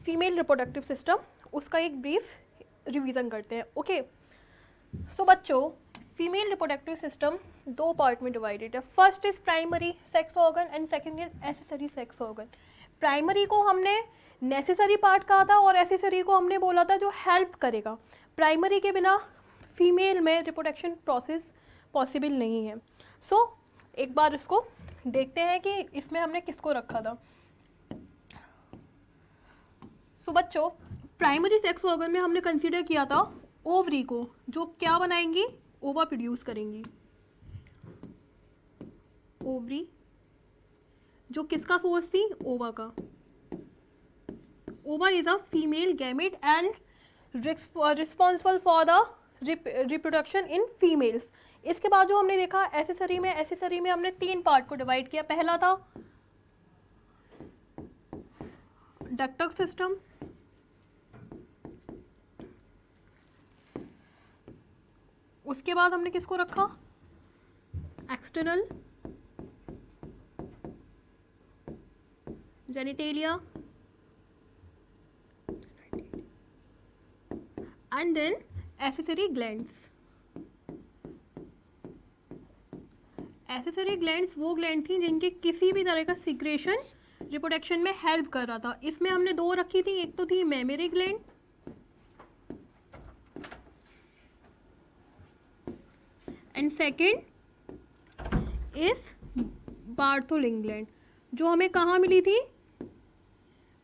Female reproductive system, उसका एक brief revision करते हैं। ओके सो बच्चों, फीमेल रिप्रोडक्टिव सिस्टम दो पार्ट में डिवाइडेड है। First is primary sex organ and second is accessory sex organ. Primary को हमने नेसेसरी पार्ट कहा था और एसेसरी को हमने बोला था जो हेल्प करेगा। प्राइमरी के बिना फीमेल में रिप्रोडक्शन प्रोसेस पॉसिबल नहीं है। सो एक बार इसको देखते हैं कि इसमें हमने किसको रखा था। सो बच्चों, प्राइमरी सेक्स ऑर्गन में हमने कंसीडर किया था ओवरी को, जो क्या बनाएंगी, ओवा प्रोड्यूस करेंगी। ओवरी जो किसका सोर्स थी, ओवा का। ओवा is a female gamete and responsible for the reproduction in females. इसके बाद जो हमने देखा एसेसरी में हमने तीन पार्ट को डिवाइड किया। पहला था डक्टल सिस्टम, उसके बाद हमने किसको रखा, external genitalia and then accessory glands. Accessory glands वो ग्लैंड थी जिनके किसी भी तरह का सिक्रेशन रिप्रोडक्शन में हेल्प कर रहा था। इसमें हमने दो रखी थी, एक तो थी mammary gland and second is Bartholin gland, जो हमें कहाँ मिली थी,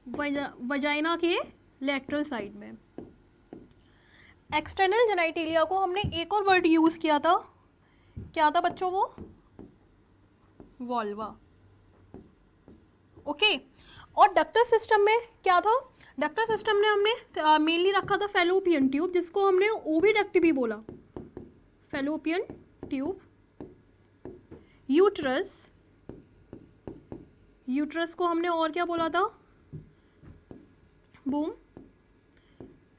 वजाइना के लेटरल साइड में। एक्सटर्नल जेनिटेलिया को हमने एक और वर्ड यूज़ किया था, क्या था बच्चों वो, वॉल्वा। ओके और डक्टल सिस्टम में क्या था, डक्टल सिस्टम में हमने मेनली रखा था फैलोपियन ट्यूब, जिसको हमने ओविडक्ट भी बोला, फैलोपियन ट्यूब। यूट्रस, यूट्रस को हमने और क्या बोला था, बूम,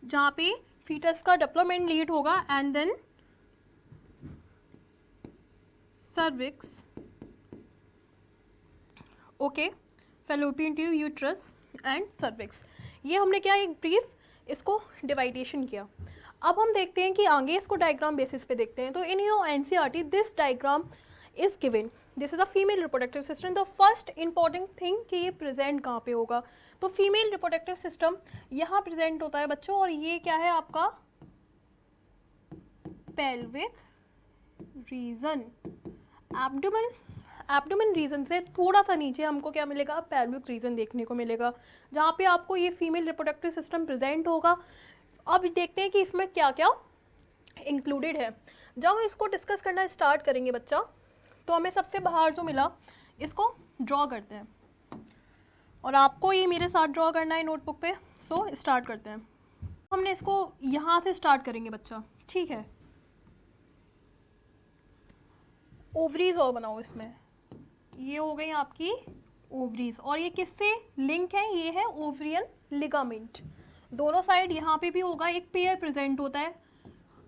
जहाँ पे फीटस का डेवलपमेंट लीड होगा। And then cervix. Okay, fallopian tube, uterus and cervix, ये हमने क्या एक ब्रीफ इसको डिवाइडेशन किया। अब हम देखते हैं कि आगे इसको डायग्राम बेसिस पे देखते हैं। तो in your NCERT this diagram is given, this is a female reproductive system. The first important thing कि ये प्रेजेंट कहाँ पे होगा, तो फीमेल रिप्रोडक्टिव सिस्टम यहाँ प्रेजेंट होता है बच्चों। और ये क्या है आपका पेल्विक रीजन, एब्डोमेन रीजन से थोड़ा सा नीचे हमको क्या मिलेगा, पेल्विक रीजन देखने को मिलेगा, जहाँ पे आपको ये फीमेल रिप्रोडक्टिव सिस्टम प्रेजेंट होगा। अब देखते हैं कि इसमें क्या क्या इंक्लूडेड है। जब हम इसको डिस्कस करना स्टार्ट करेंगे बच्चा, तो हमें सबसे बाहर जो मिला इसको ड्रॉ करते हैं, और आपको ये मेरे साथ ड्रॉ करना है नोटबुक पे। सो स्टार्ट करते हैं। हमने इसको यहाँ से स्टार्ट करेंगे बच्चा, ठीक है। ओवरीज और बनाओ, इसमें ये हो गई आपकी ओवरीज, और ये किससे लिंक है, ये है ओवरियन लिगामेंट। दोनों साइड यहाँ पे भी होगा, एक पेयर प्रेजेंट होता है।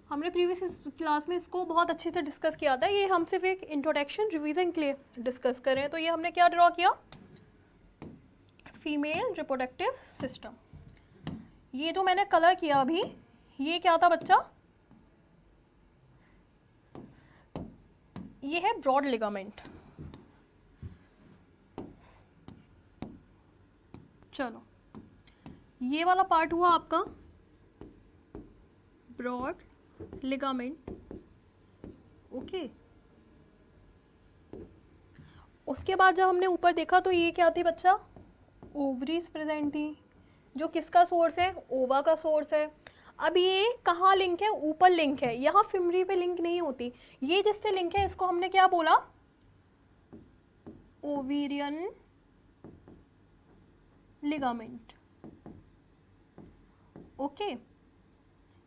हमने प्रीवियस क्लास में इसको बहुत अच्छे से डिस्कस किया था, ये हम सिर्फ एक इंट्रोडक्शन रिवीजन के लिए डिस्कस करें। तो ये हमने क्या ड्रॉ किया, फीमेल रिप्रोडक्टिव सिस्टम। ये जो मैंने कलर किया अभी, ये क्या था बच्चा, ये है ब्रॉड लिगामेंट। चलो, ये वाला पार्ट हुआ आपका ब्रॉड लिगामेंट। ओके, उसके बाद जब हमने ऊपर देखा तो ये क्या थी बच्चा, ओवरीज प्रेजेंट थी, जो किसका सोर्स है, ओवा का सोर्स है। अब ये कहाँ लिंक है, ऊपर लिंक है, यहाँ फिमरी पे लिंक नहीं होती। ये जिससे लिंक है इसको हमने क्या बोला, ओवेरियन लिगामेंट। ओके,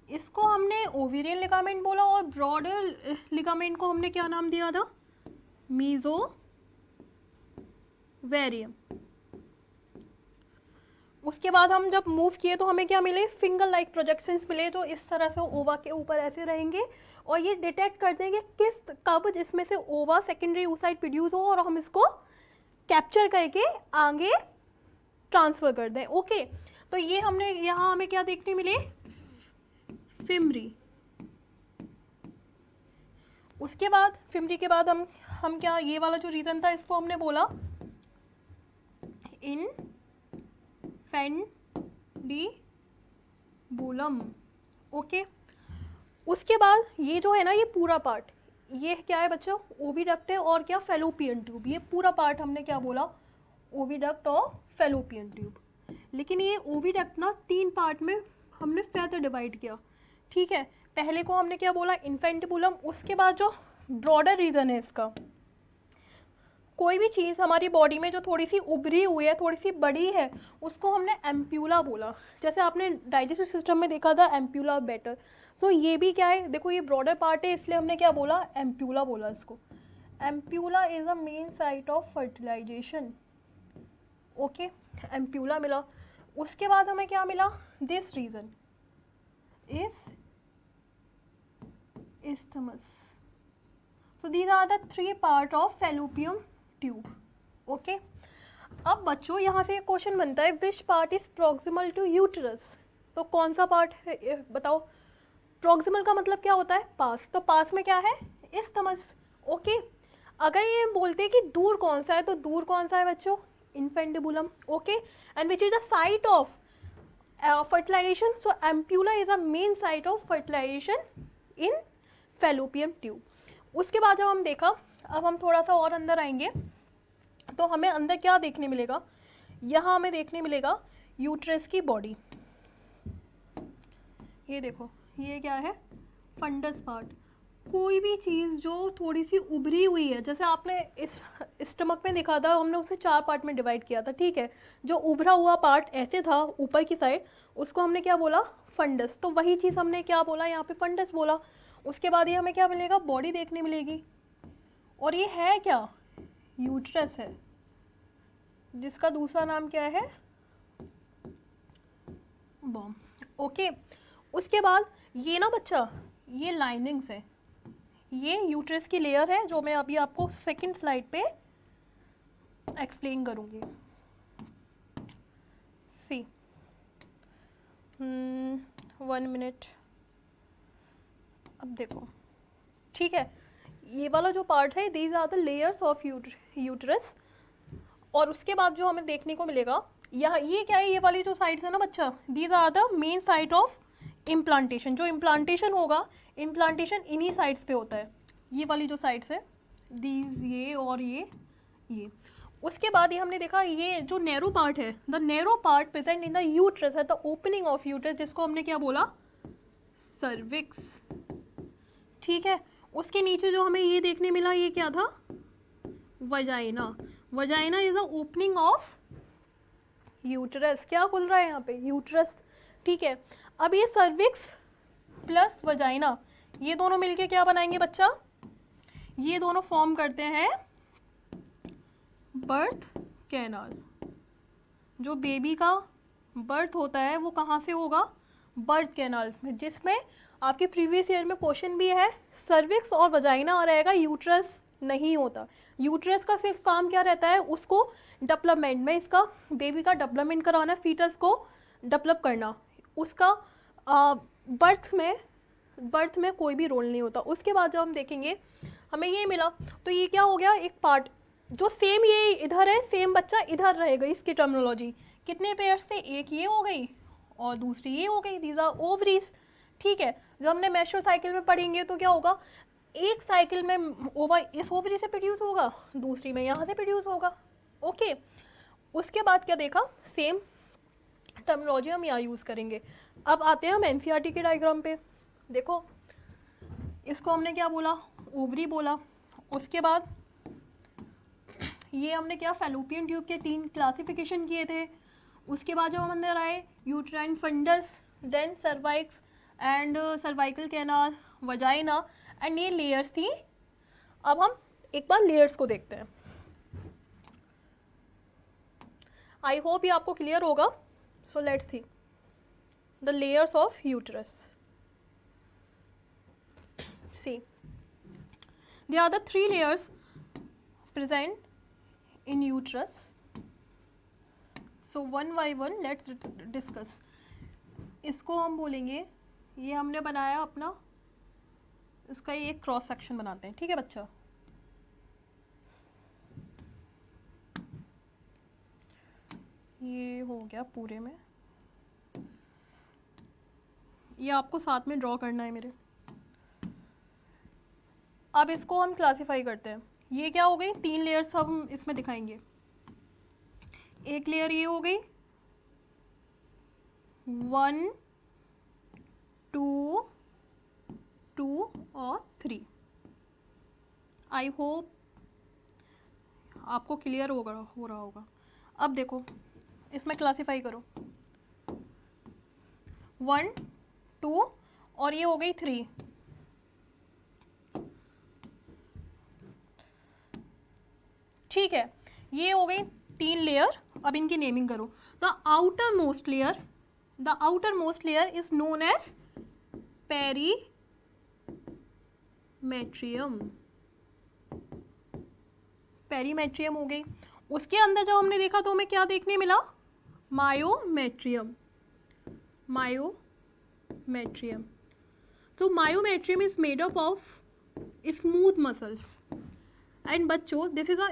इसको हमने ओवेरियन लिगामेंट बोला, और ब्रॉडर लिगामेंट को हमने क्या नाम दिया था, मीजोवेरियम। उसके बाद हम जब मूव किए तो हमें क्या मिले, फिंगर लाइक प्रोजेक्शंस मिले, जो इस तरह से ओवा के ऊपर ऐसे रहेंगे, और ये डिटेक्ट कर देंगे किस कब जिसमें से ओवा सेकेंडरी oocyte प्रोड्यूस हो, और हम इसको कैप्चर करके आगे ट्रांसफ़र कर दें। ओके, तो ये हमने यहाँ हमें क्या देखने मिले, फिमरी। उसके बाद फिमरी के बाद हम क्या, ये वाला जो रीजन था इसको हमने बोला इनफेंडिबुलम। ओके, उसके बाद ये जो है ना, ये पूरा पार्ट, ये क्या है बच्चों, ओविडक्ट है और क्या, फेलोपियन ट्यूब। ये पूरा पार्ट हमने क्या बोला, ओविडक्ट और फेलोपियन ट्यूब। लेकिन ये ओविडक्ट ना 3 पार्ट में हमने फर्दर डिवाइड किया, ठीक है। पहले को हमने क्या बोला, इन्फेंटिबुलम। उसके बाद जो ब्रॉडर रीजन है इसका, कोई भी चीज़ हमारी बॉडी में जो थोड़ी सी उभरी हुई है, थोड़ी सी बड़ी है, उसको हमने एम्प्यूला बोला। जैसे आपने डाइजेस्टिव सिस्टम में देखा था एम्प्यूला बेटर, सो ये भी क्या है, देखो ये ब्रॉडर पार्ट है, इसलिए हमने क्या बोला, एम्प्यूला बोला इसको। Ampulla is a main site of fertilisation. Okay, ampulla मिला। उसके बाद हमें क्या मिला, this region is isthmus. So these are the 3 part of fallopian tube. Okay. अब बच्चों यहाँ से एक क्वेश्चन बनता है, which part is proximal to uterus. तो कौन सा पार्ट है बताओ। प्रॉक्सिमल का मतलब क्या होता है, पास। तो पास में क्या है, isthmus. ओके, अगर ये बोलते हैं कि दूर कौन सा है, तो दूर कौन सा है बच्चों, infundibulum. Okay, and which is the site of fertilization. So ampulla is a main site of fertilization in fallopian tube. उसके बाद जब हम देखा, अब हम थोड़ा सा और अंदर आएंगे, तो हमें अंदर क्या देखने मिलेगा, यहाँ हमें देखने मिलेगा यूट्रस की बॉडी। ये देखो, ये क्या है, फंडस पार्ट। कोई भी चीज़ जो थोड़ी सी उभरी हुई है, जैसे आपने इस स्टमक में देखा था, हमने उसे 4 पार्ट में डिवाइड किया था, ठीक है। जो उभरा हुआ पार्ट ऐसे था ऊपर की साइड, उसको हमने क्या बोला, फंडस। तो वही चीज़ हमने क्या बोला, यहाँ पे फंडस बोला। उसके बाद ये हमें क्या मिलेगा, बॉडी देखने मिलेगी। और ये है क्या, यूट्रस है, जिसका दूसरा नाम क्या है, बॉम। ओके, उसके बाद ये ना बच्चा, ये लाइनिंग्स है, ये यूट्रस की लेयर है, जो मैं अभी आपको सेकंड स्लाइड पे एक्सप्लेन करूँगी। सी 1 मिनट, अब देखो, ठीक है। ये वाला जो पार्ट है, these are the layers of uterus. और उसके बाद जो हमें देखने को मिलेगा, यह ये क्या है, ये वाली जो साइड्स है ना बच्चा, these are the main site of implantation. जो इम्प्लांटेशन होगा, इम्प्लांटेशन इन्हीं साइड्स पे होता है, ये वाली जो साइड्स है, दीज, ये और ये। उसके बाद ये हमने देखा, ये जो नैरो पार्ट है, the narrow part present in the uterus है द ओपनिंग ऑफ यूट्रस, जिसको हमने क्या बोला, सर्विक्स, ठीक है। उसके नीचे जो हमें ये देखने मिला, ये क्या था, vagina. Vagina is the opening of uterus. क्या खुल रहा है यहाँ पे, यूट्रस, ठीक है। अब ये सर्विक्स प्लस वजाइना, ये दोनों मिलके क्या बनाएंगे बच्चा, ये दोनों फॉर्म करते हैं बर्थ कैनाल। जो बेबी का बर्थ होता है वो कहाँ से होगा, बर्थ कैनाल में, जिसमें आपके प्रीवियस ईयर में क्वेश्चन भी है, सर्विक्स और वजाइना रहेगा, यूट्रस नहीं होता। यूट्रस का सिर्फ काम क्या रहता है, उसको डेवलपमेंट में, इसका बेबी का डेवलपमेंट कराना, फीटस को डेवलप करना, उसका बर्थ में कोई भी रोल नहीं होता। उसके बाद जब हम देखेंगे, हमें ये मिला, तो ये क्या हो गया, एक पार्ट जो सेम ये इधर है, सेम बच्चा इधर रहेगा। इसकी टर्मिनोलॉजी कितने पेयर्स थे, एक ये हो गई और दूसरी ये हो गई, दीज आर ओवरीज, ठीक है। जब हमने मेस्ट्रुअल साइकिल में पढ़ेंगे तो क्या होगा, एक साइकिल में ओवर इस ओवरी से प्रोड्यूस होगा, दूसरी में यहाँ से प्रोड्यूस होगा। ओके, उसके बाद क्या देखा, सेम टर्मिनोलॉजी हम यहाँ यूज़ करेंगे। अब आते हैं हम एनसीईआरटी के डायग्राम पे। देखो, इसको हमने क्या बोला, ओवरी बोला। उसके बाद ये हमने क्या, फैलोपियन ट्यूब के 3 क्लासिफिकेशन किए थे। उसके बाद जब हम अंदर आए, uterine fundus, then cervix and cervical canal, vagina, and ये लेयर्स थी। अब हम एक बार लेयर्स को देखते हैं। आई होप ये आपको क्लियर होगा। So let's see the layers of uterus. See, there are the 3 layers present in uterus. So one by one let's discuss. इसको हम बोलेंगे, ये हमने बनाया अपना, इसका ये एक क्रॉस सेक्शन बनाते हैं, ठीक है बच्चा। ये हो गया पूरे में, ये आपको साथ में ड्रॉ करना है मेरे। अब इसको हम क्लासिफाई करते हैं। ये क्या हो गई, 3 लेयर्स हम इसमें दिखाएंगे। एक लेयर ये हो गई 1 2 2 और 3। आई होप आपको क्लियर हो रहा होगा। अब देखो इसमें क्लासिफाई करो, 1 2 और ये हो गई 3। ठीक है, ये हो गई 3 लेयर। अब इनकी नेमिंग करो। The outermost layer is known as perimetrium. Perimetrium हो गई। उसके अंदर जब हमने देखा तो हमें क्या देखने मिला, मायोमेट्रियम। तो myometrium is made up of smooth muscles and बच्चों this is a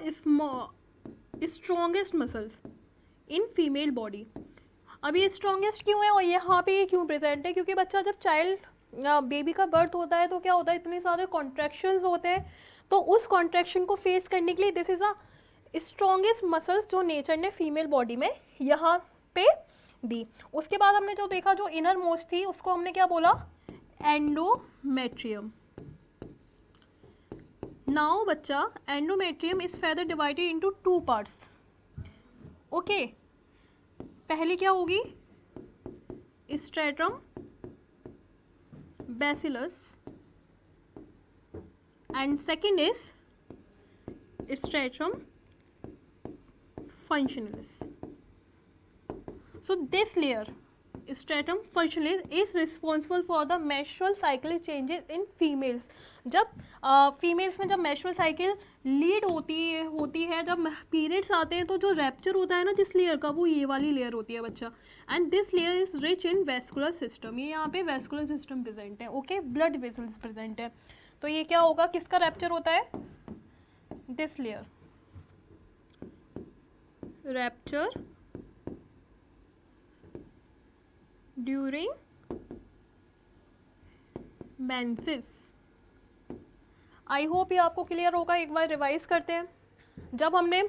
strongest muscles in female body. अब ये स्ट्रॉन्गेस्ट क्यों है और यहाँ पे ये क्यों प्रेजेंट है, क्योंकि बच्चा जब बेबी का बर्थ होता है तो क्या होता है, इतने सारे कॉन्ट्रैक्शंस होते हैं। तो उस कॉन्ट्रैक्शन को फेस करने के लिए this is a strongest muscles जो नेचर ने फीमेल बॉडी में यहाँ पे दी। उसके बाद हमने जो देखा, जो इनर मोस्ट थी उसको हमने क्या बोला, एंडोमेट्रियम। नाउ बच्चा, endometrium is further divided into 2 parts. Okay, पहले क्या होगी, stratum basalis and second is stratum functionalis. So this layer, stratum functionalis, is responsible for the menstrual cycle changes in females. जब फीमेल्स में जब menstrual cycle lead होती है, जब periods आते हैं तो जो रैप्चर होता है ना जिस लेयर का, वो ये वाली लेयर होती है बच्चा। And this layer is rich in vascular system. ये यहाँ पे वेस्कुलर सिस्टम प्रेजेंट है। ओके, ब्लड वेसल्स प्रेजेंट है। तो ये क्या होगा, किसका रैप्चर होता है, this layer, rapture during menses. I hope ये आपको क्लियर होगा। एक बार रिवाइज करते हैं। जब हमने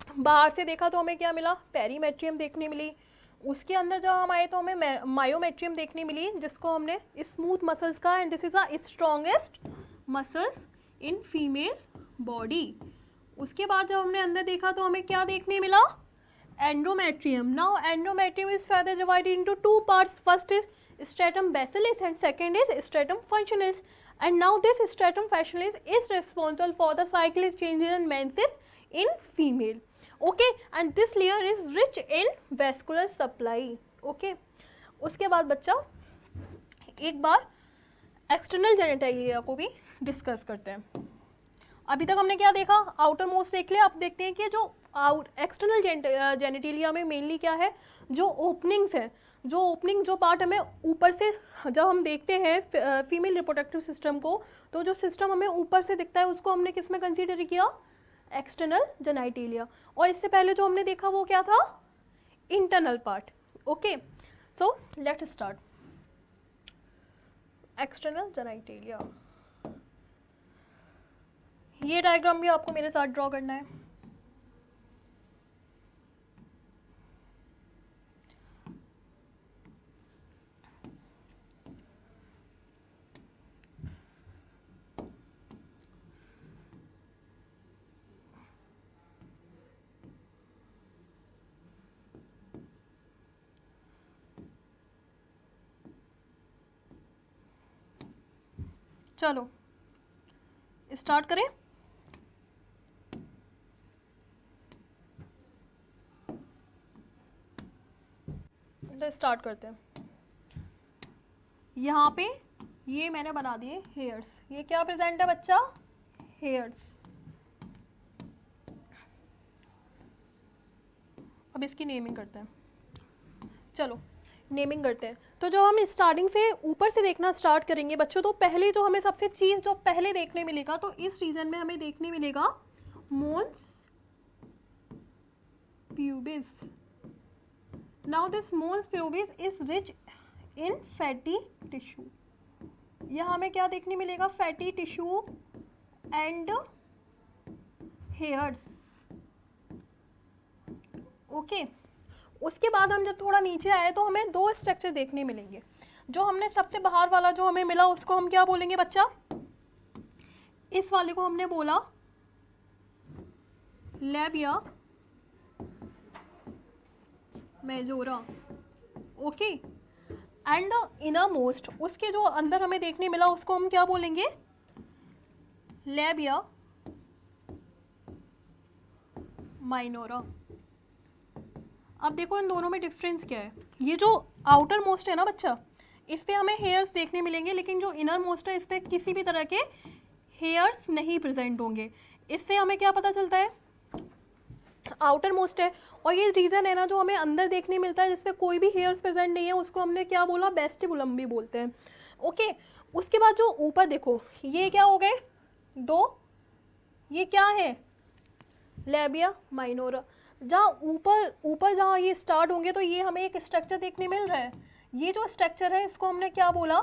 बाहर से देखा तो हमें क्या मिला, पेरीमेट्रियम देखने मिली। उसके अंदर जब हम आए तो हमें मायोमेट्रियम देखने मिली, जिसको हमने स्मूथ मसल्स का, and this is a strongest muscles in female body. उसके बाद जब हमने अंदर देखा तो हमें क्या देखने मिला, endometrium. Now endometrium is further divided into 2 parts. First is stratum basilis and second is stratum functionalis. And now this stratum functionalis is responsible for the cyclic changes in menses in female. Okay, and this layer is rich in vascular supply. Okay, उसके बाद बच्चा एक बार external genitalia को भी discuss करते हैं। अभी तक हमने क्या देखा, आउटर मोस्ट देख लिया। अब देखते हैं कि जो एक्सटर्नल जेनिटेलिया में मेनली क्या है, जो ओपनिंग्स है, जो पार्ट हमें ऊपर से, जब हम देखते हैं फीमेल रिप्रोडक्टिव सिस्टम को, तो जो सिस्टम हमें ऊपर से दिखता है उसको हमने किस में कंसीडर किया, एक्सटर्नल जेनिटेलिया। और इससे पहले जो हमने देखा वो क्या था, internal part. Okay, so let's start. External genitalia, ये डायग्राम भी आपको मेरे साथ ड्रॉ करना है। चलो स्टार्ट करें। स्टार्ट करते हैं। यहाँ पे ये मैंने बना दिए हेयर्स। ये क्या प्रेजेंट है बच्चा, हेयर्स। अब अब इसकी नेमिंग करते हैं, चलो नेमिंग करते हैं। तो जब हम स्टार्टिंग से ऊपर से देखना स्टार्ट करेंगे बच्चों, तो पहले जो हमें सबसे चीज़ जो पहले देखने मिलेगा, तो इस रीजन में हमें देखने मिलेगा mons pubis. Now this mons pubis is rich in fatty tissue. यहाँ हमें क्या देखने मिलेगा, fatty tissue and hairs. Okay, उसके बाद हम जब थोड़ा नीचे आए तो हमें दो स्ट्रक्चर देखने मिलेंगे। जो हमने सबसे बाहर वाला जो हमें मिला उसको हम क्या बोलेंगे बच्चा, इस वाले को हमने बोला labia majora. Okay, and the inner most, उसके जो अंदर हमें देखने मिला उसको हम क्या बोलेंगे, लैबिया माइनोरा। अब देखो इन दोनों में डिफरेंस क्या है। ये जो आउटर मोस्ट है ना बच्चा, इस पे हमें हेयर्स देखने मिलेंगे, लेकिन जो इनर मोस्ट है इस पे किसी भी तरह के हेयर्स नहीं प्रेजेंट होंगे। इससे हमें क्या पता चलता है, आउटर मोस्ट है। और ये रीज़न है ना जो हमें अंदर देखने मिलता है जिसपे कोई भी हेयर्स प्रेजेंट नहीं है, उसको हमने क्या बोला, वेस्टिबुलम भी बोलते हैं। ओके, उसके बाद जो ऊपर देखो, ये क्या हो गए दो, ये क्या है, लैबिया माइनोरा। जहाँ ऊपर जहाँ ये स्टार्ट होंगे तो ये हमें एक स्ट्रक्चर देखने मिल रहा है। ये जो स्ट्रक्चर है इसको हमने क्या बोला,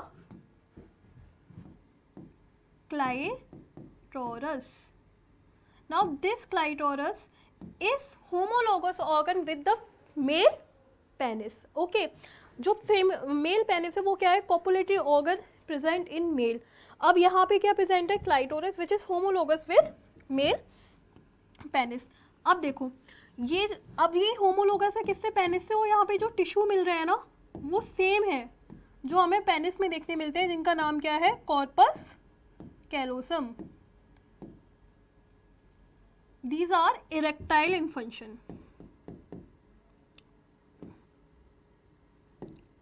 clitoris. Now this clitoris is homologous organ with the male penis. Okay, जो मेल पेनिस है वो क्या है, copulatory organ present in male. अब यहाँ पे क्या प्रेजेंट है, clitoris which is homologous with male penis. अब देखो ये, अब ये होमोलोगस है किससे, पेनिस से। वो यहाँ पे जो टिश्यू मिल रहे हैं ना वो सेम है जो हमें पेनिस में देखने मिलते हैं, जिनका नाम क्या है, corpus callosum. These are erectile in function.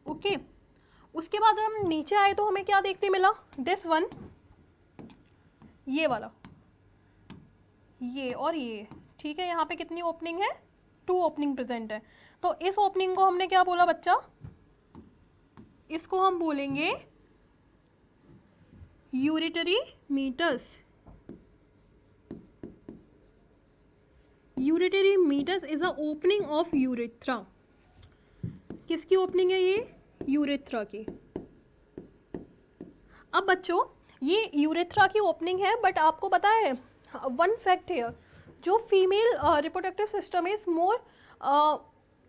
Okay, उसके बाद हम नीचे आए तो हमें क्या देखने मिला, दिस वन, ये वाला, ये और ये। ठीक है, यहाँ पे कितनी ओपनिंग है, 2 ओपनिंग प्रेजेंट है। तो इस ओपनिंग को हमने क्या बोला बच्चा, इसको हम बोलेंगे urinary meatus. Urinary meatus is a opening of urethra. किसकी ओपनिंग है ये, यूरेथ्रा की। अब बच्चों ये यूरेथ्रा की ओपनिंग है, बट आपको पता है वन फैक्ट है, जो female reproductive system is more,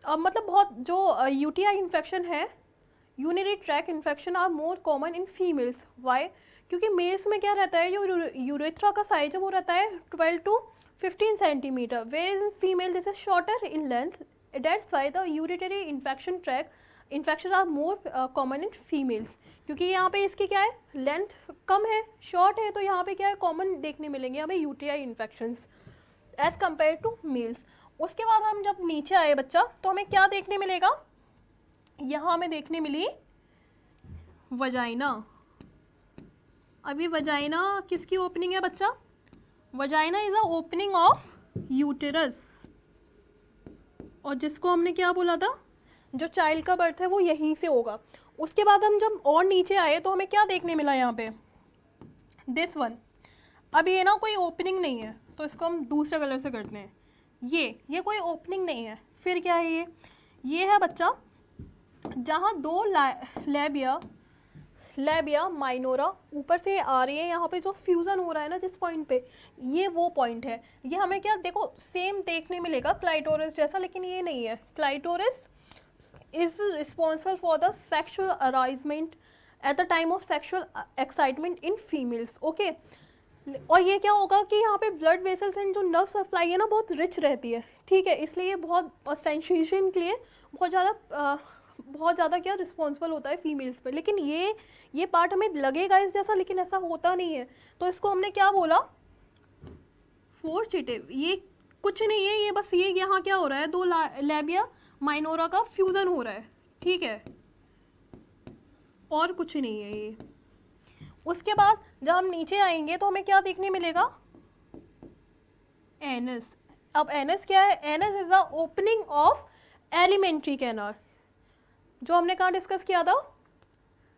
मतलब बहुत जो यूटीआई इन्फेक्शन है, urinary track infection are more common in females. Why, क्योंकि मेल्स में क्या रहता है, जो यूरेथ्रा का साइज है वो रहता है 12 to 15 centimetre, where in female this is shorter in length. That's why the urinary infection tract infection are more common in females. क्योंकि यहाँ पे इसकी क्या है, लेंथ कम है, शॉर्ट है, तो यहाँ पे क्या है, कॉमन देखने मिलेंगे हमें UTI infections as compare to males. उसके बाद हम जब नीचे आए बच्चा, तो हमें क्या देखने मिलेगा, यहाँ हमें देखने मिली वजाइना। अभी वजाइना किसकी ओपनिंग है बच्चा, vagina is a opening of uterus, और जिसको हमने क्या बोला था, जो चाइल्ड का बर्थ है वो यहीं से होगा। उसके बाद हम जब और नीचे आए तो हमें क्या देखने मिला, यहाँ पे दिस वन। अब ये ना कोई ओपनिंग नहीं है, तो इसको हम दूसरे कलर से करते हैं। ये कोई ओपनिंग नहीं है, फिर क्या है, ये है बच्चा जहाँ दो लैबिया माइनोरा ऊपर से आ रही है, यहाँ पे जो फ्यूज़न हो रहा है ना जिस पॉइंट पे, ये वो पॉइंट है। ये हमें क्या देखो सेम देखने मिलेगा क्लाइटोरिस जैसा, लेकिन ये नहीं है। Clitoris is responsible for the sexual arousement at the time of sexual excitement in females. Okay, और ये क्या होगा कि यहाँ पे ब्लड वेसल्स एंड जो नर्व सप्लाई है ना बहुत रिच रहती है। ठीक है, इसलिए बहुत सेंसेशन के लिए बहुत ज़्यादा क्या रिस्पॉन्सिबल होता है फीमेल्स पे। लेकिन ये पार्ट हमें लगेगा इस जैसा, लेकिन ऐसा होता नहीं है। तो इसको हमने क्या बोला, फोर्सिटिव। ये कुछ नहीं है, ये बस ये यहाँ क्या हो रहा है, दो लैबिया माइनोरा का फ्यूज़न हो रहा है। ठीक है, और कुछ नहीं है ये। उसके बाद जब हम नीचे आएंगे तो हमें क्या देखने मिलेगा, एनस। अब एनस क्या है, anus is the opening of alimentary canal, जो हमने कहाँ डिस्कस किया था,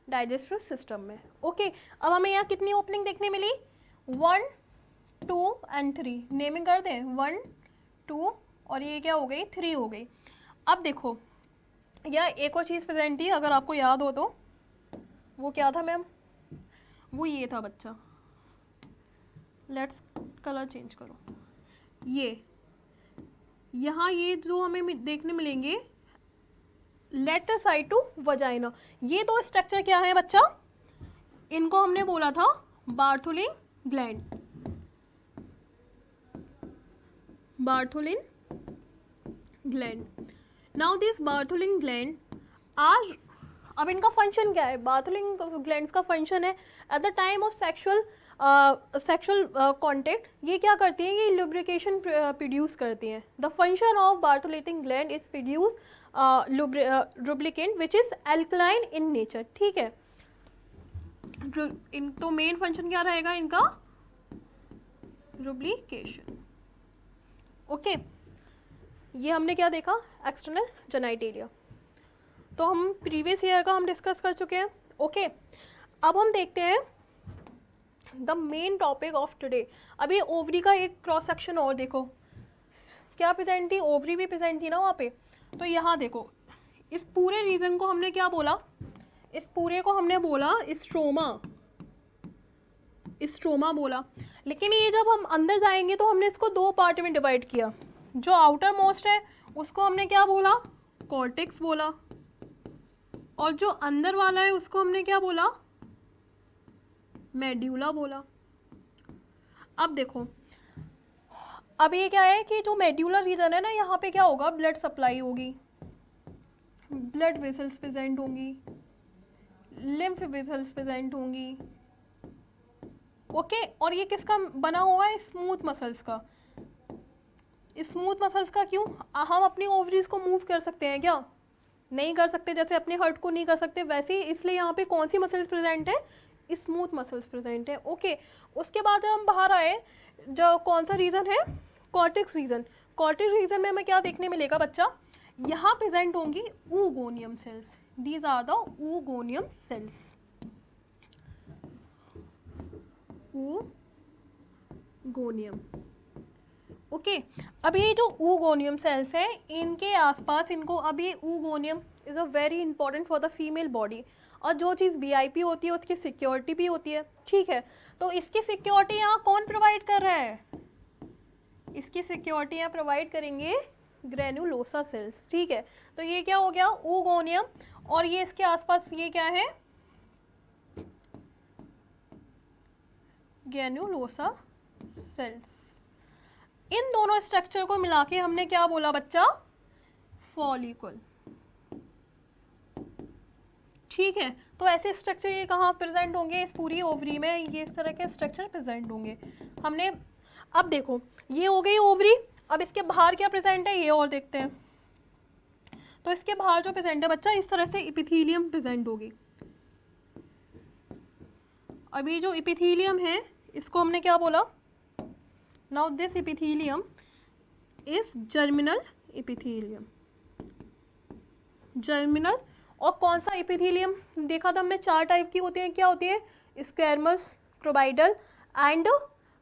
डाइजेस्टिव सिस्टम में। ओके, अब हमें यहाँ कितनी ओपनिंग देखने मिली, 1 2 एंड 3, नेमिंग कर दें, 1 2 और ये क्या हो गई, 3 हो गई। अब देखो यह एक और चीज़ प्रेजेंट थी, अगर आपको याद हो तो, वो क्या था मैम, वो ये था बच्चा, लेट्स कलर चेंज करो, ये यहाँ ये जो हमें देखने मिलेंगे लेटर साइड टू वजाइना, ये दो स्ट्रक्चर क्या है बच्चा, इनको हमने बोला था Bartholin gland, Bartholin gland. Now this Bartholin gland are, अब इनका फंक्शन क्या है, बार्थोलिन ग्लैंड्स का फंक्शन है at the time of sexual contact ये क्या करती हैं, ये लुब्रिकेशन प्रोड्यूस करती हैं। The function of Bartholin gland is produce lubricant which is alkaline in nature. ठीक है, इन तो मेन फंक्शन क्या रहेगा इनका, लुब्रिकेशन। ओके, ये हमने क्या देखा, एक्सटर्नल जेनिटलिया, तो हम प्रीवियस ईयर का हम डिस्कस कर चुके हैं। ओके, अब हम देखते हैं the main topic of today. अभी ओवरी का एक क्रॉस सेक्शन और देखो, क्या प्रेजेंट थी, ओवरी भी प्रेजेंट थी ना वहाँ पे। तो यहाँ देखो, इस पूरे रीजन को हमने क्या बोला, इस पूरे को हमने बोला स्ट्रोमा, स्ट्रोमा बोला। लेकिन ये जब हम अंदर जाएंगे तो हमने इसको दो पार्ट में डिवाइड किया, जो आउटर मोस्ट है उसको हमने क्या बोला, कॉर्टेक्स बोला, और जो अंदर वाला है उसको हमने क्या बोला, मेड्यूला बोला। अब देखो, अब ये क्या है कि जो मेड्यूलर रीजन है ना, यहाँ पे क्या होगा, ब्लड सप्लाई होगी, ब्लड वेसल्स प्रेजेंट होंगी, लिम्फ वेसल्स प्रेजेंट होंगी। ओके, और ये किसका बना हुआ है, स्मूथ मसल्स का। स्मूथ मसल्स का क्यों, हम अपनी ओवरीज को मूव कर सकते हैं क्या, नहीं कर सकते, जैसे अपने हार्ट को नहीं कर सकते वैसे ही, इसलिए यहाँ पे कौन सी मसल्स प्रेजेंट है, स्मूथ मसल्स प्रेजेंट है। ओके, उसके बाद जब हम बाहर आए, जो कौन सा रीजन है, कॉर्टेक्स रीजन। कॉर्टेक्स रीजन में हमें क्या देखने मिलेगा बच्चा, यहाँ प्रेजेंट होंगी oogoneum cells, these are the oogoneum cells, oogoneum। Okay, अब ये जो oogoneum सेल्स है, इनके आसपास इनको, अब ये oogoneum is a very important for the female body, और जो चीज़ VIP होती है उसकी सिक्योरिटी भी होती है। ठीक है, तो इसकी सिक्योरिटी यहाँ कौन प्रोवाइड कर रहा है, इसकी सिक्योरिटी यहाँ प्रोवाइड करेंगे ग्रेनुलोसा सेल्स। ठीक है, तो ये क्या हो गया, oogoneum, और ये इसके आसपास ये क्या है, ग्रेनुलोसा सेल्स। इन दोनों स्ट्रक्चर को मिला के हमने क्या बोला बच्चा, फॉलिकल। ठीक है, तो ऐसे स्ट्रक्चर ये कहाँ प्रेजेंट होंगे, इस पूरी ओवरी में ये इस तरह के स्ट्रक्चर प्रेजेंट होंगे। हमने, अब देखो ये हो गई ओवरी, अब इसके बाहर क्या प्रेजेंट है ये और देखते हैं। तो इसके बाहर जो प्रेजेंट है बच्चा, इस तरह से इपिथीलियम प्रेजेंट होगी। अब ये जो इपिथीलियम है इसको हमने क्या बोला, now this epithelium is germinal epithelium, germinal. और कौन सा इपिथीलियम देखा था हमने, 4 टाइप की होती है, क्या होती है, स्क्वेरमस, ट्रोबाइडल एंड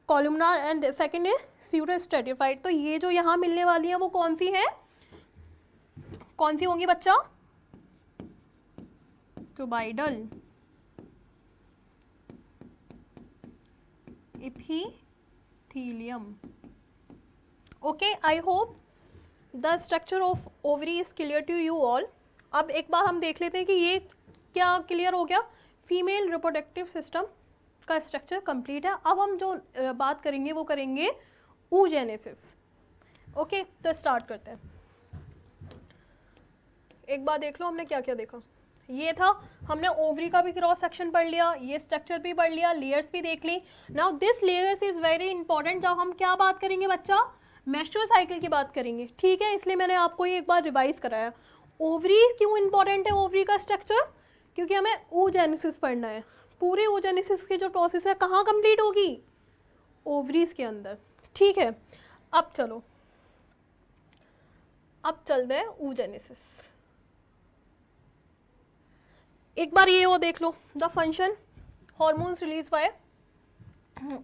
कॉलमनार, एंड सेकंड है स्यूडोस्ट्रेटिफाइड। तो ये जो यहाँ मिलने वाली है वो कौन सी है, कौन सी होंगी बच्चा, ट्रोबाइडल, epithelium. Okay, I hope the structure of ovary is clear to you all. अब एक बार हम देख लेते हैं कि ये क्या क्लियर हो गया, फीमेल रिप्रोडक्टिव सिस्टम का स्ट्रक्चर कंप्लीट है। अब हम जो बात करेंगे वो करेंगे oogenesis। ओके, तो स्टार्ट करते हैं। एक बार देख लो हमने क्या क्या देखा, ये था, हमने ओवरी का भी क्रॉस सेक्शन पढ़ लिया, ये स्ट्रक्चर भी पढ़ लिया, लेयर्स भी देख ली। Now this layers is very important, जब हम क्या बात करेंगे बच्चा, मेंस्ट्रुअल साइकिल की बात करेंगे। ठीक है, इसलिए मैंने आपको ये एक बार रिवाइज कराया। ओवरी क्यों इंपॉर्टेंट है, ओवरी का स्ट्रक्चर, क्योंकि हमें oogenesis पढ़ना है। पूरी oogenesis की जो प्रोसेस है कहाँ कंप्लीट होगी, ओवरीज के अंदर। ठीक है, अब चलो अब चलते हैं oogenesis। एक बार ये वो देख लो, the function hormones release by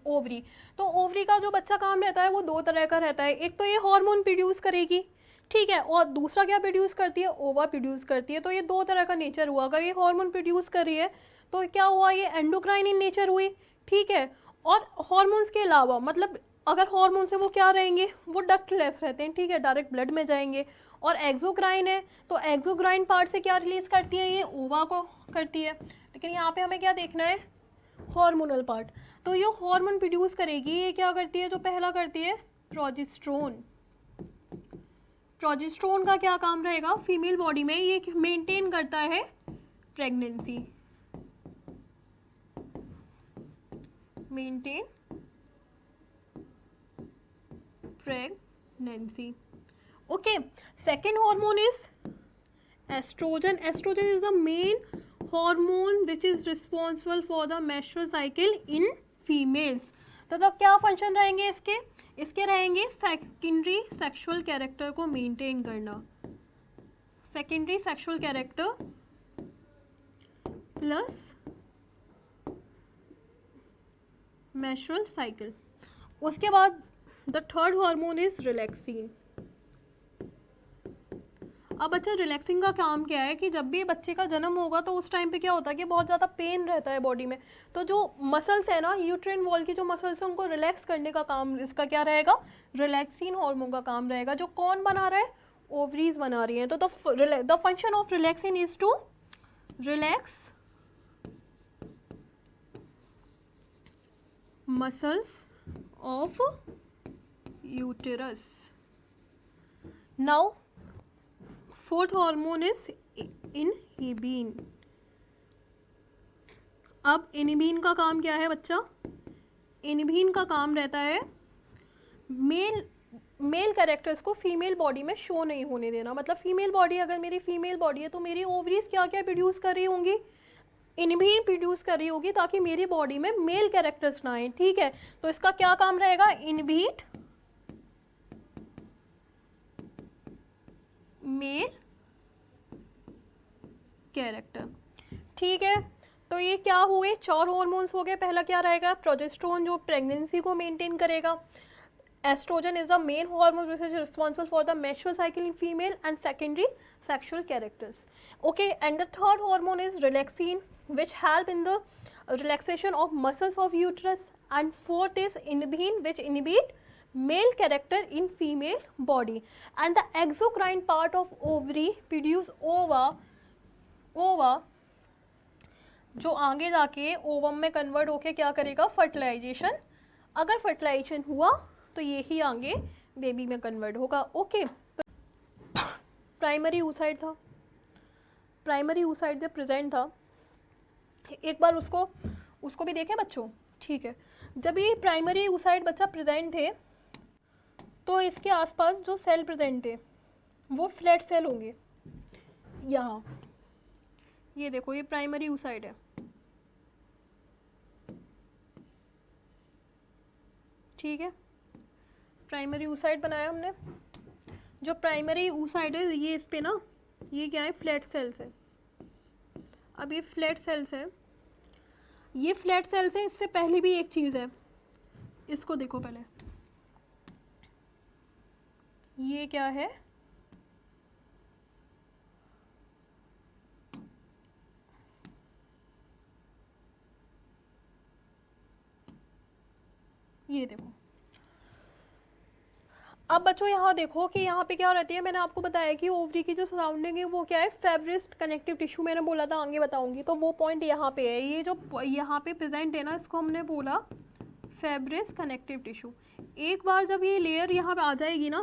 ovary. तो ओवरी का जो बच्चा काम रहता है वो दो तरह का रहता है, एक तो ये हार्मोन प्रोड्यूस करेगी, ठीक है, और दूसरा क्या प्रोड्यूस करती है, ओवा प्रोड्यूस करती है। तो ये दो तरह का नेचर हुआ, अगर ये हार्मोन प्रोड्यूस कर रही है तो क्या हुआ, ये एंडोक्राइन इन नेचर हुई, ठीक है। और हार्मोन्स के अलावा मतलब अगर हार्मोन से वो क्या रहेंगे, वो डक्टलेस रहते हैं, ठीक है, डायरेक्ट ब्लड में जाएंगे। और एक्सोक्राइन है, तो एक्सोक्राइन पार्ट से क्या रिलीज करती है, ये ओवा को करती है। लेकिन यहाँ पे हमें क्या देखना है, हार्मोनल पार्ट। तो ये हार्मोन प्रोड्यूस करेगी, ये क्या करती है, जो पहला करती है प्रोजेस्टेरोन। प्रोजेस्टेरोन का क्या काम रहेगा फीमेल बॉडी में, ये मेंटेन करता है pregnancy, maintain pregnancy. Okay, second hormone is estrogen. Estrogen is the main hormone which is responsible for the menstrual cycle in females। तो क्या फंक्शन रहेंगे इसके, इसके रहेंगे सेकेंडरी सेक्सुअल कैरेक्टर को मेंटेन करना, secondary sexual character plus menstrual cycle. उसके बाद the third hormone is relaxin. अब अच्छा, रिलैक्सिंग का काम क्या है कि जब भी बच्चे का जन्म होगा तो उस टाइम पे क्या होता है कि बहुत ज़्यादा पेन रहता है बॉडी में, तो जो मसल्स है ना, यूट्रेन वॉल की जो मसल्स है उनको रिलैक्स करने का काम इसका क्या रहेगा, रिलैक्सिन हार्मोन का काम रहेगा, जो कौन बना रहा है, ओवरीज बना रही हैं। तो the function of relaxin is to relax muscles of uterus. Now fourth hormone is inhibin. अब इनहिबिन का काम क्या है बच्चा, इनहिबिन का काम रहता है मेल कैरेक्टर्स को फीमेल बॉडी में शो नहीं होने देना। मतलब फीमेल बॉडी, अगर मेरी फीमेल बॉडी है तो मेरी ओवरीज क्या क्या प्रोड्यूस कर रही होंगी, इनहिबिन प्रोड्यूस कर रही होगी, ताकि मेरी बॉडी में मेल कैरेक्टर्स ना आए, ठीक है। तो इसका क्या काम रहेगा, इनहिबिट मेल कैरेक्टर, ठीक है। तो ये क्या हुए, चार हॉर्मोन्स हो गए। पहला क्या रहेगा, प्रोजेस्टेरोन जो प्रेगनेंसी को मेंटेन करेगा। Estrogen is the main hormone which is responsible for the menstrual cycle in female and secondary sexual characters. Okay, and the third hormone is relaxin which help in the relaxation of muscles of uterus, and fourth is inhibin which inhibit male character in female body, and the exocrine part of ovary produce ova जो आगे जाके ovum में convert होके क्या करेगा, fertilisation. अगर fertilisation हुआ तो ये ही आगे बेबी में कन्वर्ट होगा। ओके, प्राइमरी oocyte था, प्राइमरी oocyte जब प्रेजेंट था, एक बार उसको भी देखें बच्चों, ठीक है। जब ये प्राइमरी oocyte बच्चा प्रेजेंट थे तो इसके आसपास जो सेल प्रेजेंट थे वो फ्लैट सेल होंगे। यहाँ ये देखो, ये प्राइमरी oocyte है, ठीक है। प्राइमरी oocyte बनाया हमने। जो प्राइमरी oocyte है ये इस पे ना, ये क्या है, फ्लैट सेल्स है। अब ये फ्लैट सेल्स है, ये फ्लैट सेल्स है। इससे पहले भी एक चीज़ है, इसको देखो पहले, ये क्या है, ये देखो। अब बच्चों यहाँ देखो कि यहाँ पे क्या रहती है, मैंने आपको बताया कि ओवरी की जो सराउंडिंग है वो क्या है, फेब्रिस कनेक्टिव टिश्यू। मैंने बोला था आगे बताऊंगी, तो वो पॉइंट यहाँ पे है। ये जो यहाँ पे प्रेजेंट है ना, इसको हमने बोला फेब्रिस कनेक्टिव टिश्यू। एक बार जब ये लेयर यहाँ पे आ जाएगी ना,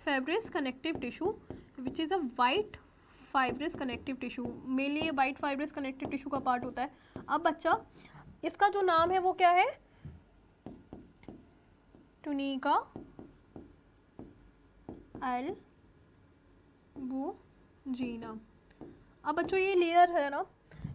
fibrous connective tissue which is a white fibrous connective tissue, mainly ये वाइट फाइब्रस कनेक्टिव टिश्यू का पार्ट होता है। अब बच्चा, इसका जो नाम है वो क्या है, टुनिका एल्बुजिना। अब बच्चों ये लेयर है ना,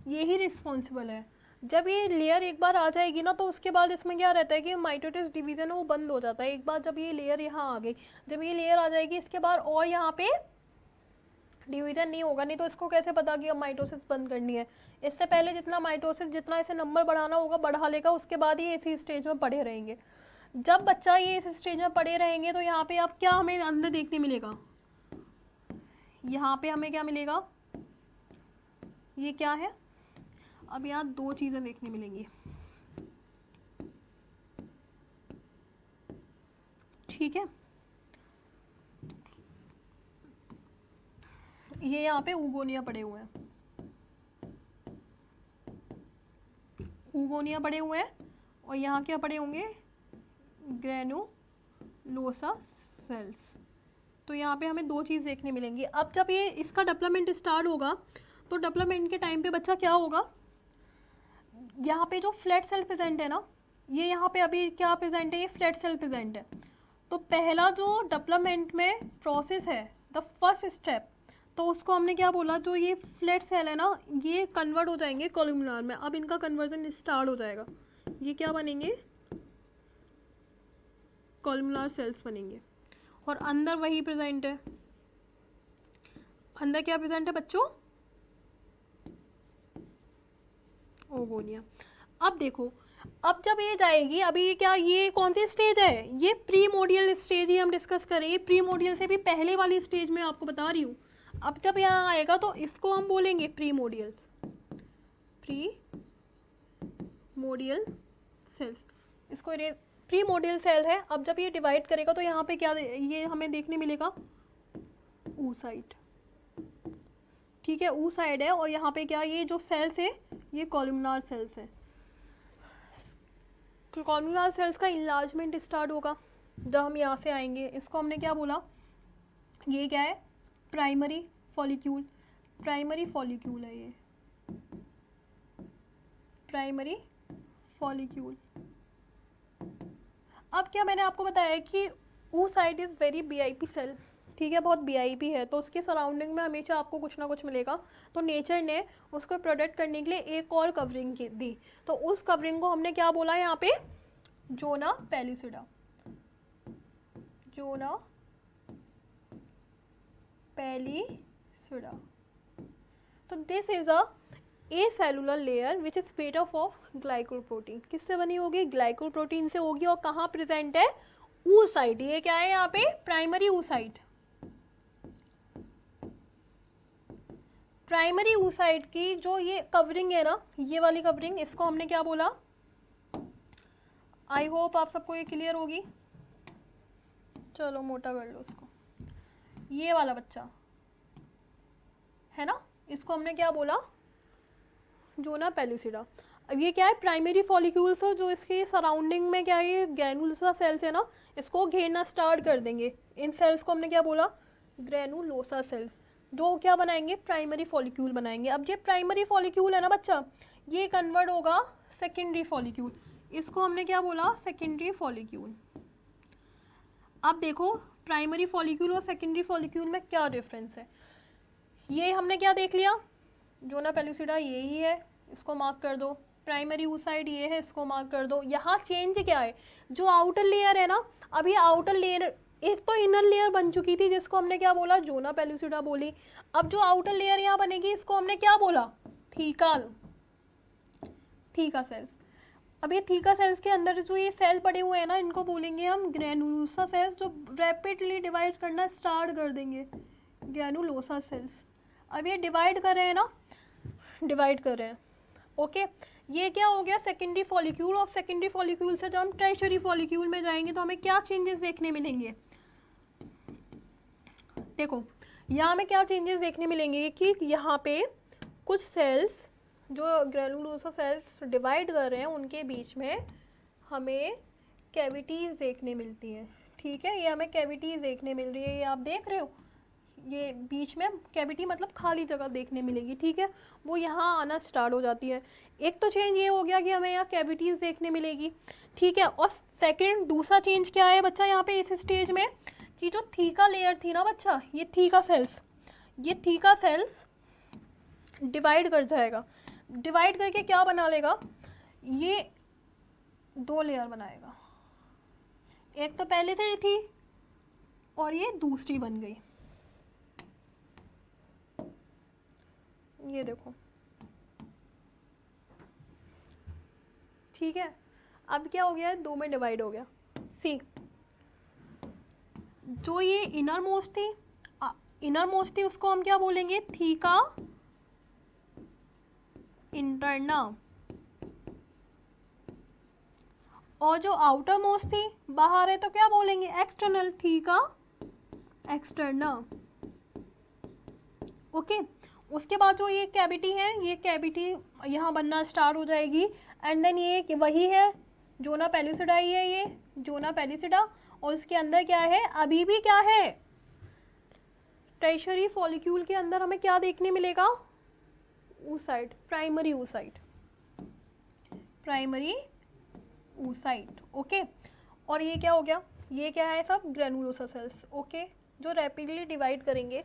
ये ही रिस्पॉन्सिबल है जब ये लेयर एक बार आ जाएगी ना, तो उसके बाद इसमें क्या रहता है कि माइटोसिस डिवीजन है वो बंद हो जाता है। एक बार जब ये लेयर यहाँ आ गई, जब ये लेयर आ जाएगी इसके बाद और यहाँ पे डिवीजन नहीं होगा। नहीं तो इसको कैसे पता कि अब माइटोसिस बंद करनी है? इससे पहले जितना माइटोसिस, जितना इसे नंबर बढ़ाना होगा बढ़ा लेगा, उसके बाद ये इसी स्टेज में पड़े रहेंगे। जब बच्चा ये इस स्टेज में पड़े रहेंगे तो यहाँ पे अब क्या हमें अंदर देखने मिलेगा? यहाँ पे हमें क्या मिलेगा? ये क्या है? अब यहाँ दो चीज़ें देखने मिलेंगी, ठीक है। ये यहाँ पे ऊगोनिया पड़े हुए हैं, ऊगोनिया पड़े हुए हैं, और यहाँ क्या पड़े होंगे? Granulosa cells. तो यहाँ पे हमें दो चीज़ देखने मिलेंगी। अब जब ये इसका डेवलपमेंट स्टार्ट होगा तो डेवलपमेंट के टाइम पे बच्चा क्या होगा? यहाँ पे जो फ्लैट सेल प्रेजेंट है ना, ये यहाँ पे अभी क्या प्रेजेंट है? ये फ्लैट सेल प्रेजेंट है। तो पहला जो डेवलपमेंट में प्रोसेस है, द फर्स्ट स्टेप, तो उसको हमने क्या बोला? जो ये फ्लैट सेल है ना, ये कन्वर्ट हो जाएंगे कॉलमनार में। अब इनका कन्वर्जन स्टार्ट हो जाएगा। ये क्या बनेंगे? कॉलमनार सेल्स बनेंगे। और अंदर वही प्रेजेंट है। अंदर क्या प्रेजेंट है बच्चों? ओगोनिया। अब देखो, अब जब ये जाएगी, अभी क्या ये कौन सी स्टेज है? ये प्रीमोडियल स्टेज ही हम डिस्कस करेंगे। प्रीमोडियल से भी पहले वाली स्टेज में आपको बता रही हूँ। अब जब यहाँ आएगा तो इसको हम बोलेंगे प्रीमोडियल, प्रीमोडियल सेल्स। इसको प्रीमोडियल सेल है। अब जब ये डिवाइड करेगा तो यहाँ पे क्या ये हमें देखने मिलेगा? oocyte, ठीक है, oocyte है। और यहाँ पे क्या, ये जो सेल्स है ये कॉलमनार सेल्स है। कॉलमनार सेल्स का इनलार्जमेंट स्टार्ट होगा जब हम यहाँ से आएंगे। इसको हमने क्या बोला? ये क्या है? Primary follicle. प्राइमरी फॉलिक्यूल है ये, प्राइमरी फॉलिक्यूल। अब क्या मैंने आपको बताया कि oocyte is very VIP cell, ठीक है, बहुत वीआईपी है। तो उसके सराउंडिंग में हमेशा आपको कुछ ना कुछ मिलेगा। तो नेचर ने उसको प्रोटेक्ट करने के लिए एक और कवरिंग दी। तो उस कवरिंग को हमने क्या बोला यहाँ पे? Zona pellucida. Zona pellucida. तो this is a cellular layer which is made of glycoprotein. किससे बनी होगी? ग्लाइकोप्रोटीन से होगी। और कहाँ प्रेजेंट है? oocyte। ये क्या है यहाँ पे? Primary oocyte। प्राइमरी oocyte की जो ये कवरिंग है ना, ये वाली कवरिंग, इसको हमने क्या बोला? आई होप आप सबको ये क्लियर होगी। चलो मोटा कर लो इसको। ये वाला बच्चा है ना, इसको हमने क्या बोला? Zona pellucida. अब ये क्या है? प्राइमरी फॉलिक्यूल्स हो जो इसके सराउंडिंग में क्या है? ये ग्रेनुलोसा सेल्स है ना, इसको घेरना स्टार्ट कर देंगे। इन सेल्स को हमने क्या बोला? ग्रेनुलोसा सेल्स, जो क्या बनाएंगे? प्राइमरी फॉलिक्यूल बनाएंगे। अब ये प्राइमरी फॉलिक्यूल है ना बच्चा, ये कन्वर्ट होगा सेकेंडरी फॉलिक्यूल। इसको हमने क्या बोला? Secondary follicle. अब देखो, प्राइमरी फॉलिक्यूल और सेकेंडरी फॉलिक्यूल में क्या डिफरेंस है? ये हमने क्या देख लिया? जोना पेलिसिडा ये ही है, इसको मार्क कर दो। प्राइमरी oocyte ये है, इसको मार्क कर दो। यहाँ चेंज क्या है? जो आउटर लेयर है ना, अभी आउटर लेयर, एक तो इनर लेयर बन चुकी थी जिसको हमने क्या बोला? जोना पेलिसिडा बोली। अब जो आउटर लेयर यहाँ बनेगी इसको हमने क्या बोला? Theca sales. अब ये थीका सेल्स के अंदर जो ये सेल पड़े हुए हैं ना, इनको बोलेंगे हम ग्रेनुलोसा सेल्स, जो रैपिडली डिवाइड करना स्टार्ट कर देंगे। Granulosa cells. अब ये डिवाइड कर रहे हैं ना, डिवाइड कर रहे हैं, ओके। ये क्या हो गया? Secondary follicle. और सेकेंडरी फॉलिक्यूल से जब हम टर्शियरी फॉलिक्यूल में जाएंगे तो हमें क्या चेंजेस देखने मिलेंगे? देखो, यहाँ हमें क्या चेंजेस देखने मिलेंगे कि यहाँ पे कुछ सेल्स जो ग्रेनुलोसा सेल्स डिवाइड कर रहे हैं उनके बीच में हमें कैविटीज़ देखने मिलती हैं, ठीक है। ये हमें कैविटीज़ देखने मिल रही है, ये आप देख रहे हो, ये बीच में कैविटी मतलब खाली जगह देखने मिलेगी, ठीक है। वो यहाँ आना स्टार्ट हो जाती है। एक तो चेंज ये हो गया कि हमें यहाँ कैविटीज़ देखने मिलेगी, ठीक है। और सेकंड, दूसरा चेंज क्या है बच्चा यहाँ पे इस स्टेज में, कि जो थीका लेयर थी ना बच्चा, ये थीका सेल्स डिवाइड कर जाएगा। डिवाइड करके क्या बना लेगा, ये 2 लेयर बनाएगा, एक तो पहले से थी और ये दूसरी बन गई, ये देखो, ठीक है। अब क्या हो गया, 2 में डिवाइड हो गया। सी, जो ये इनर मोस्ट थी उसको हम क्या बोलेंगे, थीका इंटरना, और जो आउटर मोस्ट थी बाहर है तो क्या बोलेंगे, एक्सटर्नल, थीका एक्सटर्ना। ओके, उसके बाद जो ये कैविटी है, ये कैविटी यहाँ बनना स्टार्ट हो जाएगी, एंड देन ये वही है, जोना पेलुसिडा ही है, ये जोना पेलुसिडा, और उसके अंदर क्या है, अभी भी क्या है, टर्शियरी फॉलिक्यूल के अंदर हमें क्या देखने मिलेगा, oocyte, primary oocyte, primary oocyte। Okay, और ये क्या हो गया, ये क्या है सब, ग्रेनुलोसा सेल्स। ओके, जो रैपिडली डिवाइड करेंगे।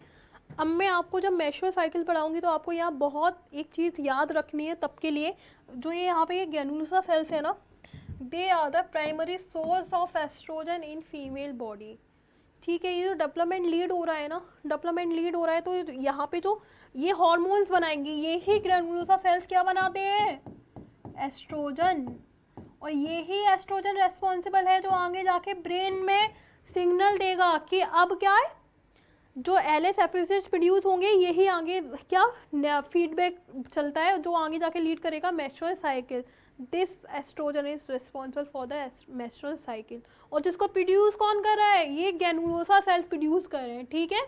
अब मैं आपको जब मेस्ट्रुअल साइकिल पढ़ाऊंगी तो आपको यहाँ बहुत एक चीज़ याद रखनी है तब के लिए, जो ये यहाँ पे ये ग्रेनुलोसा सेल्स है ना, they are the primary source of estrogen in female body. ठीक है, ये जो डेवलपमेंट लीड हो रहा है ना, डेवलपमेंट लीड हो रहा है, तो यहाँ पे जो ये हार्मोन्स बनाएंगे, यही ग्रेनुलोसा सेल्स क्या बनाते हैं, एस्ट्रोजन, और यही एस्ट्रोजन रेस्पॉन्सिबल है जो आगे जाके ब्रेन में सिग्नल देगा कि अब क्या है, जो एलएस एफएसएच प्रोड्यूस होंगे, यही आगे क्या फीडबैक चलता है जो आगे जाके लीड करेगा menstrual cycle. This estrogen is responsible for the menstrual cycle, और जिसको प्रोड्यूस कौन कर रहा है, ये ग्रेनुलोसा सेल्स प्रोड्यूस कर रहे हैं। ठीक है,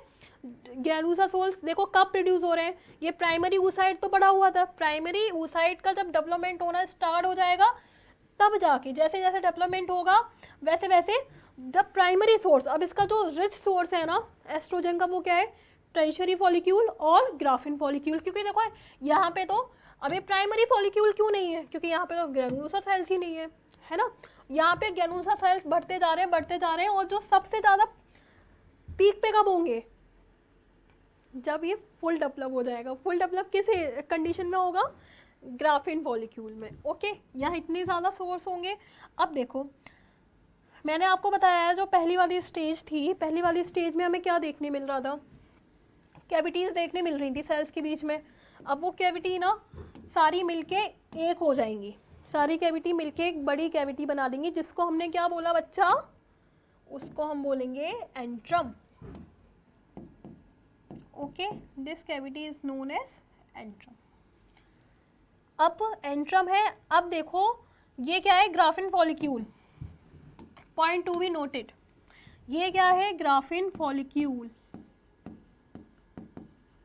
ग्रेनुलोसा सेल्स देखो कब प्रोड्यूस हो रहे हैं, ये प्राइमरी oocyte तो पड़ा हुआ था, प्राइमरी oocyte का जब डेवलपमेंट होना स्टार्ट हो जाएगा तब जाके, जैसे जैसे डेवलपमेंट होगा वैसे वैसे, जब प्राइमरी सोर्स, अब इसका जो रिच सोर्स है ना एस्ट्रोजन का, वो क्या है, टर्शियरी फॉलिक्यूल और ग्राफिन फॉलिक्यूल। क्योंकि देखो यहाँ पे तो अभी प्राइमरी फॉलिक्यूल क्यों नहीं है, क्योंकि यहाँ पे तो ग्रेनुलोसा सेल्स ही नहीं है ना। यहाँ पे ग्रेनुलोसा सेल्स बढ़ते जा रहे हैं, और जो सबसे ज़्यादा पीक पे कब होंगे, जब ये फुल डेवलप हो जाएगा। फुल डेवलप किस कंडीशन में होगा, ग्राफिन फॉलिक्यूल में। ओके, यहाँ इतने ज़्यादा सोर्स होंगे। अब देखो, मैंने आपको बताया है जो पहली वाली स्टेज थी, पहली वाली स्टेज में हमें क्या देखने मिल रहा था, कैविटीज़ देखने मिल रही थी सेल्स के बीच में। अब वो कैविटी ना सारी मिलके एक हो जाएंगी, सारी कैविटी मिलके एक बड़ी कैविटी बना देंगी, जिसको हमने क्या बोला बच्चा, उसको हम बोलेंगे antrum. Okay, this cavity is known as antrum. अब एंट्रम है, अब देखो ये क्या है, Graafian follicle. Point to be noted, ये क्या है, ग्राफिन फॉलिक्यूल,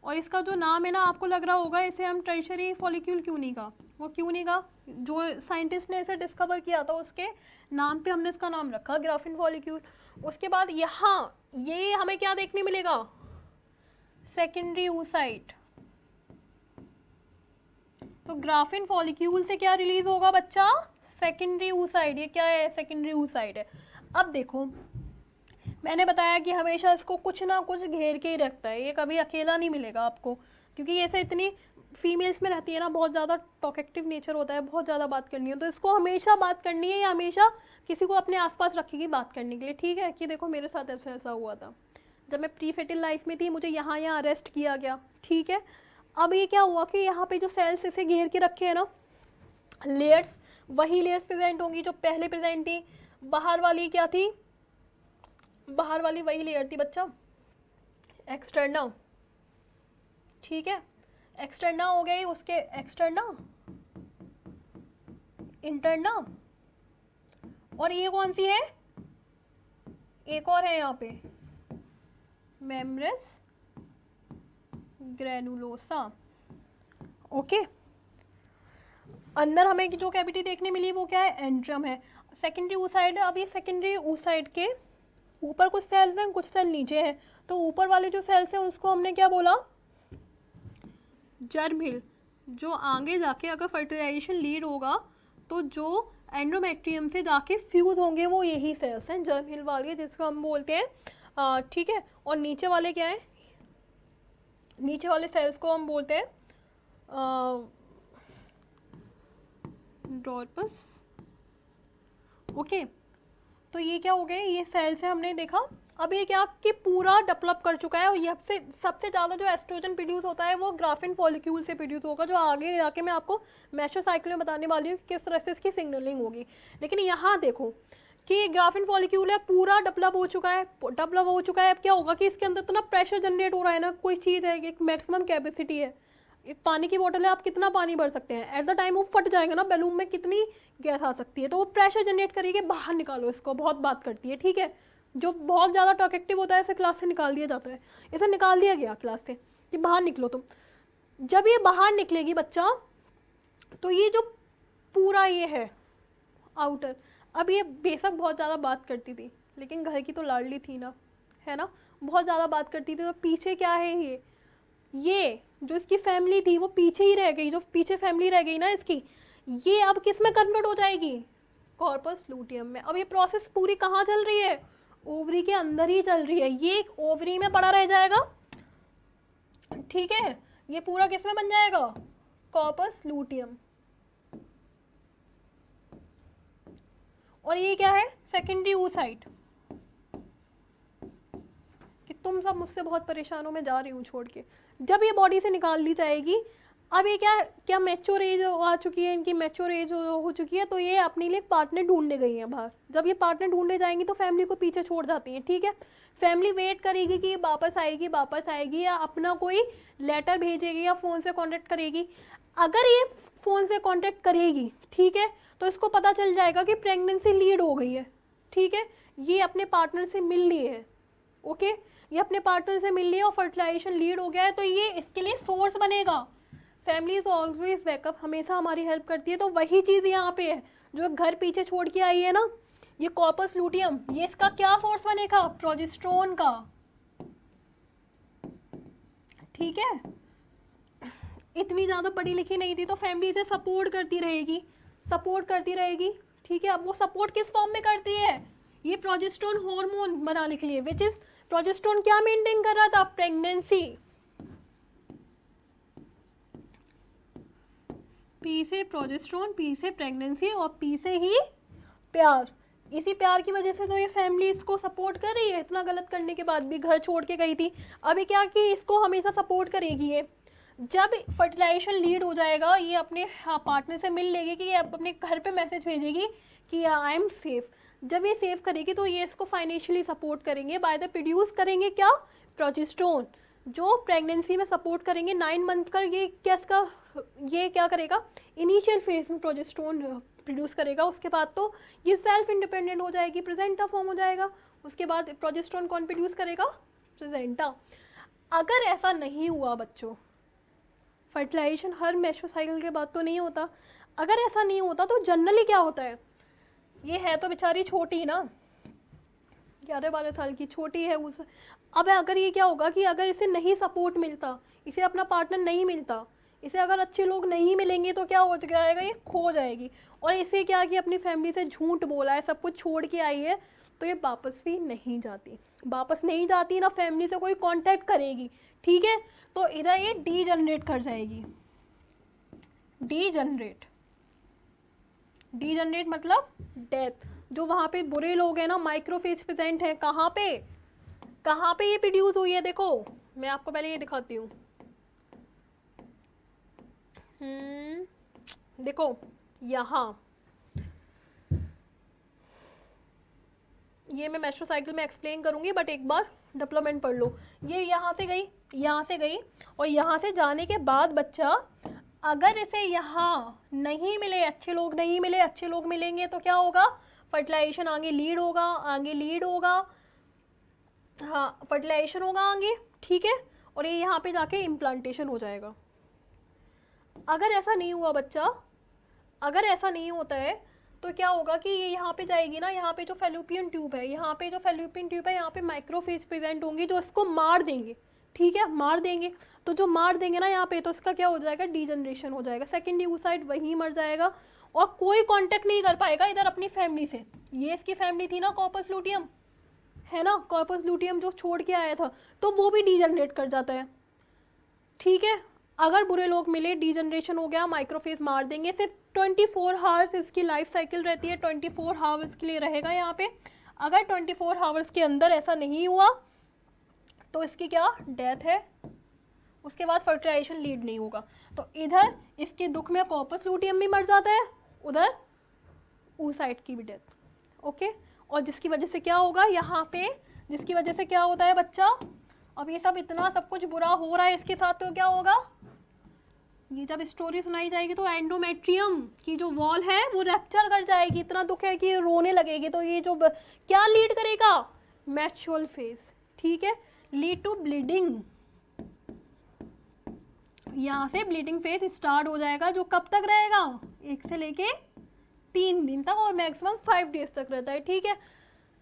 और इसका जो नाम है ना, आपको लग रहा होगा इसे हम टर्शियरी फॉलिक्यूल क्यों नहीं कहा, वो क्यों नहीं कहा, जो साइंटिस्ट ने इसे डिस्कवर किया था उसके नाम पे हमने इसका नाम रखा ग्राफिन फॉलिक्यूल। उसके बाद यहाँ ये हमें क्या देखने मिलेगा, सेकेंडरी oocyte। तो ग्राफिन फॉलिक्यूल से क्या रिलीज होगा बच्चा, सेकेंडरी oocyte। ये क्या है, सेकेंडरी oocyte है। अब देखो, मैंने बताया कि हमेशा इसको कुछ ना कुछ घेर के ही रखता है, ये कभी अकेला नहीं मिलेगा आपको, क्योंकि ये से इतनी फीमेल्स में रहती है ना, बहुत ज़्यादा टॉकेटिव नेचर होता है, बहुत ज़्यादा बात करनी है, तो इसको हमेशा बात करनी है, या हमेशा किसी को अपने आसपास रखेगी बात करने के लिए। ठीक है, कि देखो मेरे साथ ऐसा ऐसा हुआ था, जब मैं प्री फेटल लाइफ में थी, मुझे यहाँ अरेस्ट किया गया। ठीक है, अब ये क्या हुआ कि यहाँ पे जो सेल्स इसे घेर के रखे हैं ना, लेयर्स, वही लेयर्स प्रेजेंट होंगी जो पहले प्रेजेंट थी। बाहर वाली क्या थी, बाहर वाली वही लेयर थी बच्चा, एक्सटर्ना। ठीक है, एक्सटर्ना हो गई, उसके एक्सटर्ना, इंटरना, और ये कौन सी है, एक और है यहाँ पे, मेम्ब्रेस ग्रेनुलोसा। ओके, अंदर हमें जो कैविटी देखने मिली वो क्या है, एंट्रम है। सेकेंडरी oocyte है। अब ये सेकेंडरी oocyte के ऊपर कुछ सेल्स हैं, कुछ सेल नीचे हैं, तो ऊपर वाले जो सेल्स हैं उसको हमने क्या बोला, जर्म हिल। जो आगे जाके अगर फर्टिलाइजेशन लीड होगा तो जो एंडोमेट्रियम से जाके फ्यूज होंगे वो यही सेल्स हैं, जर्म हिल वाले, जिसको हम बोलते हैं। ठीक है, और नीचे वाले क्या है, नीचे वाले सेल्स को हम बोलते हैं कॉर्पस। ओके, तो ये क्या हो गया, ये सेल से हमने देखा। अब ये क्या कि पूरा डेवलप कर चुका है, और ये सबसे ज़्यादा जो एस्ट्रोजन प्रोड्यूस होता है वो ग्राफिन फॉलिक्यूल से प्रोड्यूस होगा, जो आगे जाके मैं आपको मेसोसाइकिल में बताने वाली हूँ किस तरह से इसकी सिग्नलिंग होगी। लेकिन यहाँ देखो कि ग्राफिन फॉलिक्यूल है, पूरा डेवलप हो चुका है, अब क्या होगा कि इसके अंदर इतना प्रेशर जनरेट हो रहा है ना, कोई चीज़ है, एक मैक्सिमम कैपेसिटी है, एक पानी की बोतल है, आप कितना पानी भर सकते हैं, एट द टाइम वो फट जाएगा ना, बैलून में कितनी गैस आ सकती है, तो वो प्रेशर जनरेट करेगी, बाहर निकालो इसको, बहुत बात करती है, ठीक है। जो बहुत ज़्यादा टॉकेटिव होता है इसे क्लास से निकाल दिया जाता है, इसे निकाल दिया गया क्लास से कि बाहर निकलो तुम। जब ये बाहर निकलेगी बच्चा, तो ये जो पूरा ये है आउटर, अब ये बेशक बहुत ज़्यादा बात करती थी, लेकिन घर की तो लाडली थी ना, है ना, बहुत ज़्यादा बात करती थी, तो पीछे क्या है, ये जो इसकी फैमिली थी वो पीछे ही रह गई, जो पीछे फैमिली रह गई ना इसकी, ये अब किस में कन्वर्ट हो जाएगी, कॉर्पस लूटियम में। अब ये प्रोसेस पूरी कहाँ चल रही है, ओवरी के अंदर ही चल रही है, ये ओवरी में पड़ा रह जाएगा, ठीक है। ये पूरा किस में बन जाएगा, कॉर्पस लूटियम। और ये क्या है, सेकेंडरी oocyte, कि तुम सब मुझसे बहुत परेशान हो, मैं जा रही हूँ छोड़ के। जब ये बॉडी से निकाल दी जाएगी, अब ये क्या मैच्योर एज आ चुकी है, इनकी मैच्योर एज हो चुकी है, तो ये अपने लिए पार्टनर ढूंढने गई हैं बाहर। जब ये पार्टनर ढूंढने जाएंगी तो फैमिली को पीछे छोड़ जाती हैं, ठीक है। फैमिली वेट करेगी कि वापस आएगी, या अपना कोई लेटर भेजेगी या फ़ोन से कॉन्टेक्ट करेगी। अगर ये फ़ोन से कॉन्टेक्ट करेगी, ठीक है, तो इसको पता चल जाएगा कि प्रेगनेंसी लीड हो गई है, ठीक है, ये अपने पार्टनर से मिल ली है, ओके, ये अपने पार्टनर से मिल लिया और फर्टिलाइजेशन लीड हो गया है, तो ये इसके लिए सोर्स बनेगा। फैमिली इज ऑलवेज बैकअप, हमेशा हमारी हेल्प करती है, तो वही चीज़ यहाँ पे है, जो घर पीछे छोड़ के आई है ना, ये कॉर्पस लूटियम, ये इसका क्या सोर्स बनेगा, प्रोजेस्टेरोन का, ठीक है। इतनी ज़्यादा पढ़ी लिखी नहीं थी, तो फैमिली इसे सपोर्ट करती रहेगी, ठीक है। अब वो सपोर्ट किस फॉर्म में करती है, ये प्रोजेस्टेरोन हार्मोन बनाने के लिए, विच इज प्रोजेस्टेरोन क्या मेंटेन कर रहा था, प्रेगनेंसी। पी से प्रोजेस्टेरोन, पी से प्रेगनेंसी, और पी से ही प्यार। इसी प्यार की वजह से तो ये फैमिली इसको सपोर्ट कर रही है, इतना गलत करने के बाद भी, घर छोड़ के गई थी। अभी क्या कि इसको हमेशा सपोर्ट करेगी ये। जब फर्टिलाइजेशन लीड हो जाएगा, ये अपने पार्टनर से मिल लेगी, कि ये अपने घर पे मैसेज भेजेगी कि आई एम सेफ। जब ये सेव करेगी तो ये इसको फाइनेंशियली सपोर्ट करेंगे, बाय द प्रोड्यूस करेंगे क्या, प्रोजेस्टेरोन, जो प्रेगनेंसी में सपोर्ट करेंगे 9 मंथ का। ये क्या करेगा, इनिशियल फेज में प्रोजेस्टेरोन प्रोड्यूस करेगा, उसके बाद तो ये सेल्फ इंडिपेंडेंट हो जाएगी, प्रेजेंटा फॉर्म हो जाएगा। उसके बाद प्रोजेस्टेरोन कौन प्रोड्यूस करेगा, प्रेजेंटा। अगर ऐसा नहीं हुआ बच्चों, फर्टिलाइजेशन हर मेसोसाइकिल के बाद तो नहीं होता, अगर ऐसा नहीं होता तो जनरली क्या होता है, ये है तो बेचारी छोटी ना, 11-12 साल की छोटी है उस। अब अगर ये क्या होगा कि अगर इसे नहीं सपोर्ट मिलता, इसे अपना पार्टनर नहीं मिलता, इसे अगर अच्छे लोग नहीं मिलेंगे, तो क्या हो जाएगा, ये खो जाएगी। और इसे क्या कि अपनी फैमिली से झूठ बोला है, सब कुछ छोड़ के आई है, तो ये वापस भी नहीं जाती ना फैमिली से कोई कांटेक्ट करेगी, ठीक है। तो इधर ये डीजनरेट कर जाएगी, डीजनरेट मतलब डेथ। जो वहाँ पे बुरे लोग हैं ना, माइक्रोफेज प्रेजेंट है, कहाँ पे ये प्रोड्यूस हुई है, देखो मैं आपको पहले ये दिखाती हूँ। देखो यहाँ, ये मैं मेसोसाइकिल में एक्सप्लेन करूँगी, बट एक बार डेवलपमेंट पढ़ लो। ये यहाँ से गई और यहाँ से जाने के बाद बच्चा, अगर इसे यहाँ नहीं मिले, अच्छे लोग नहीं मिले, अच्छे लोग मिलेंगे तो क्या होगा, फर्टिलाइजेशन आगे लीड होगा, हाँ फर्टिलाइजेशन होगा आगे, ठीक है। और ये यहाँ पे जाके इम्प्लांटेशन हो जाएगा। अगर ऐसा नहीं हुआ बच्चा, अगर ऐसा नहीं होता है, तो क्या होगा कि ये यहाँ पे जाएगी ना, यहाँ पे जो फेलोपियन ट्यूब है, यहाँ पे माइक्रोफेज प्रेजेंट होंगी, जो इसको मार देंगे, ठीक है, मार देंगे। तो जो मार देंगे ना यहाँ पे, तो इसका क्या हो जाएगा, डीजनरेशन हो जाएगा, सेकेंडरी oocyte वहीं मर जाएगा, और कोई कांटेक्ट नहीं कर पाएगा इधर अपनी फैमिली से। ये इसकी फैमिली थी ना, कॉर्पस लूटियम है ना, कॉर्पस लूटियम जो छोड़ के आया था, तो वो भी डीजनरेट कर जाता है, ठीक है। अगर बुरे लोग मिले, डीजनरेशन हो गया, माइक्रोफेज मार देंगे। सिर्फ 24 हावर्स इसकी लाइफ साइकिल रहती है, 24 हावर्स के लिए रहेगा यहाँ पे। अगर 24 हावर्स के अंदर ऐसा नहीं हुआ तो इसकी क्या डेथ है, उसके बाद फर्टिलाइजेशन लीड नहीं होगा। तो इधर इसके दुख में कॉर्पस लूटियम भी मर जाता है, उधर oocyte की भी डेथ। ओके, और जिसकी वजह से क्या होगा यहाँ पे, जिसकी वजह से क्या होता है बच्चा, अब ये सब इतना सब कुछ बुरा हो रहा है इसके साथ, तो क्या होगा, ये जब स्टोरी सुनाई जाएगी तो एंडोमेट्रियम की जो वॉल है वो रैप्चर कर जाएगी, इतना दुख है कि रोने लगेगी। तो ये जो क्या लीड करेगा, मैच्योरल फेज, ठीक है, लीड टू ब्लीडिंग। यहाँ से ब्लीडिंग फेज स्टार्ट हो जाएगा, जो कब तक रहेगा, 1 से लेके 3 दिन तक, और मैक्सिमम 5 डेज तक रहता है, ठीक है।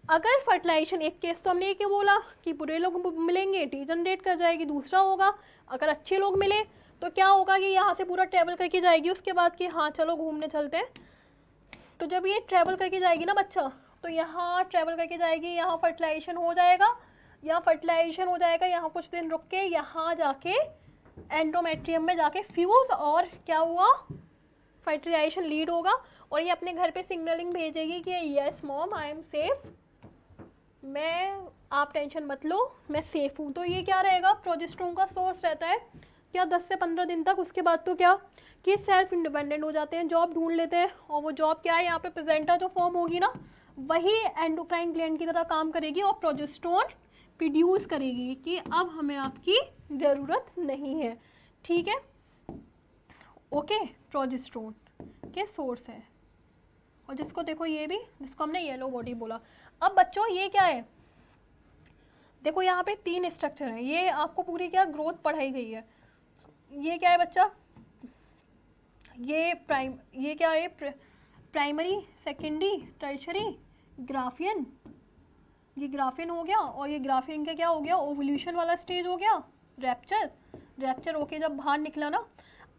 अगर फर्टिलाइजेशन, एक केस तो हमने ये बोला कि बुरे लोग मिलेंगे डीजनरेट कर जाएगी, दूसरा होगा अगर अच्छे लोग मिले तो क्या होगा कि यहाँ से पूरा ट्रैवल करके जाएगी, उसके बाद कि हाँ चलो घूमने चलते हैं। तो जब ये ट्रैवल करके जाएगी ना बच्चा, तो यहाँ ट्रैवल करके जाएगी, यहाँ फर्टिलाइजेशन हो जाएगा, यहाँ फर्टिलाइजेशन हो जाएगा, यहाँ कुछ दिन रुक के यहाँ जाके एंडोमेट्रियम में जाके फ्यूज, और क्या हुआ, फर्टिलाइजेशन लीड होगा, और ये अपने घर पे सिग्नलिंग भेजेगी कि yes mom I am safe, मैं, आप टेंशन मत लो, मैं सेफ हूँ। तो ये क्या रहेगा, प्रोजेस्टेरोन का सोर्स रहता है क्या 10 से 15 दिन तक। उसके बाद तो क्या कि सेल्फ इंडिपेंडेंट हो जाते हैं, जॉब ढूंढ लेते हैं, और वो जॉब क्या है, यहाँ पे प्रेजेंटा जो फॉर्म होगी ना, वही एंडोक्राइन ग्लैंड की तरह काम करेगी और प्रोजेस्टेरोन प्रोड्यूस करेगी कि अब हमें आपकी ज़रूरत नहीं है, ठीक है। ओके, प्रोजेस्टेरोन के सोर्स है, और जिसको देखो ये भी, जिसको हमने येलो बॉडी बोला। अब बच्चों ये क्या है, देखो यहाँ पे 3 स्ट्रक्चर हैं, ये आपको पूरी क्या ग्रोथ पढ़ाई गई है। ये क्या है बच्चा, ये क्या है, प्राइमरी, सेकेंडरी, टर्शरी, ग्राफियन। ये ग्राफियन हो गया, और ये ग्राफियन का क्या हो गया, ओवल्यूशन वाला स्टेज हो गया, रैप्चर होके जब बाहर निकला ना।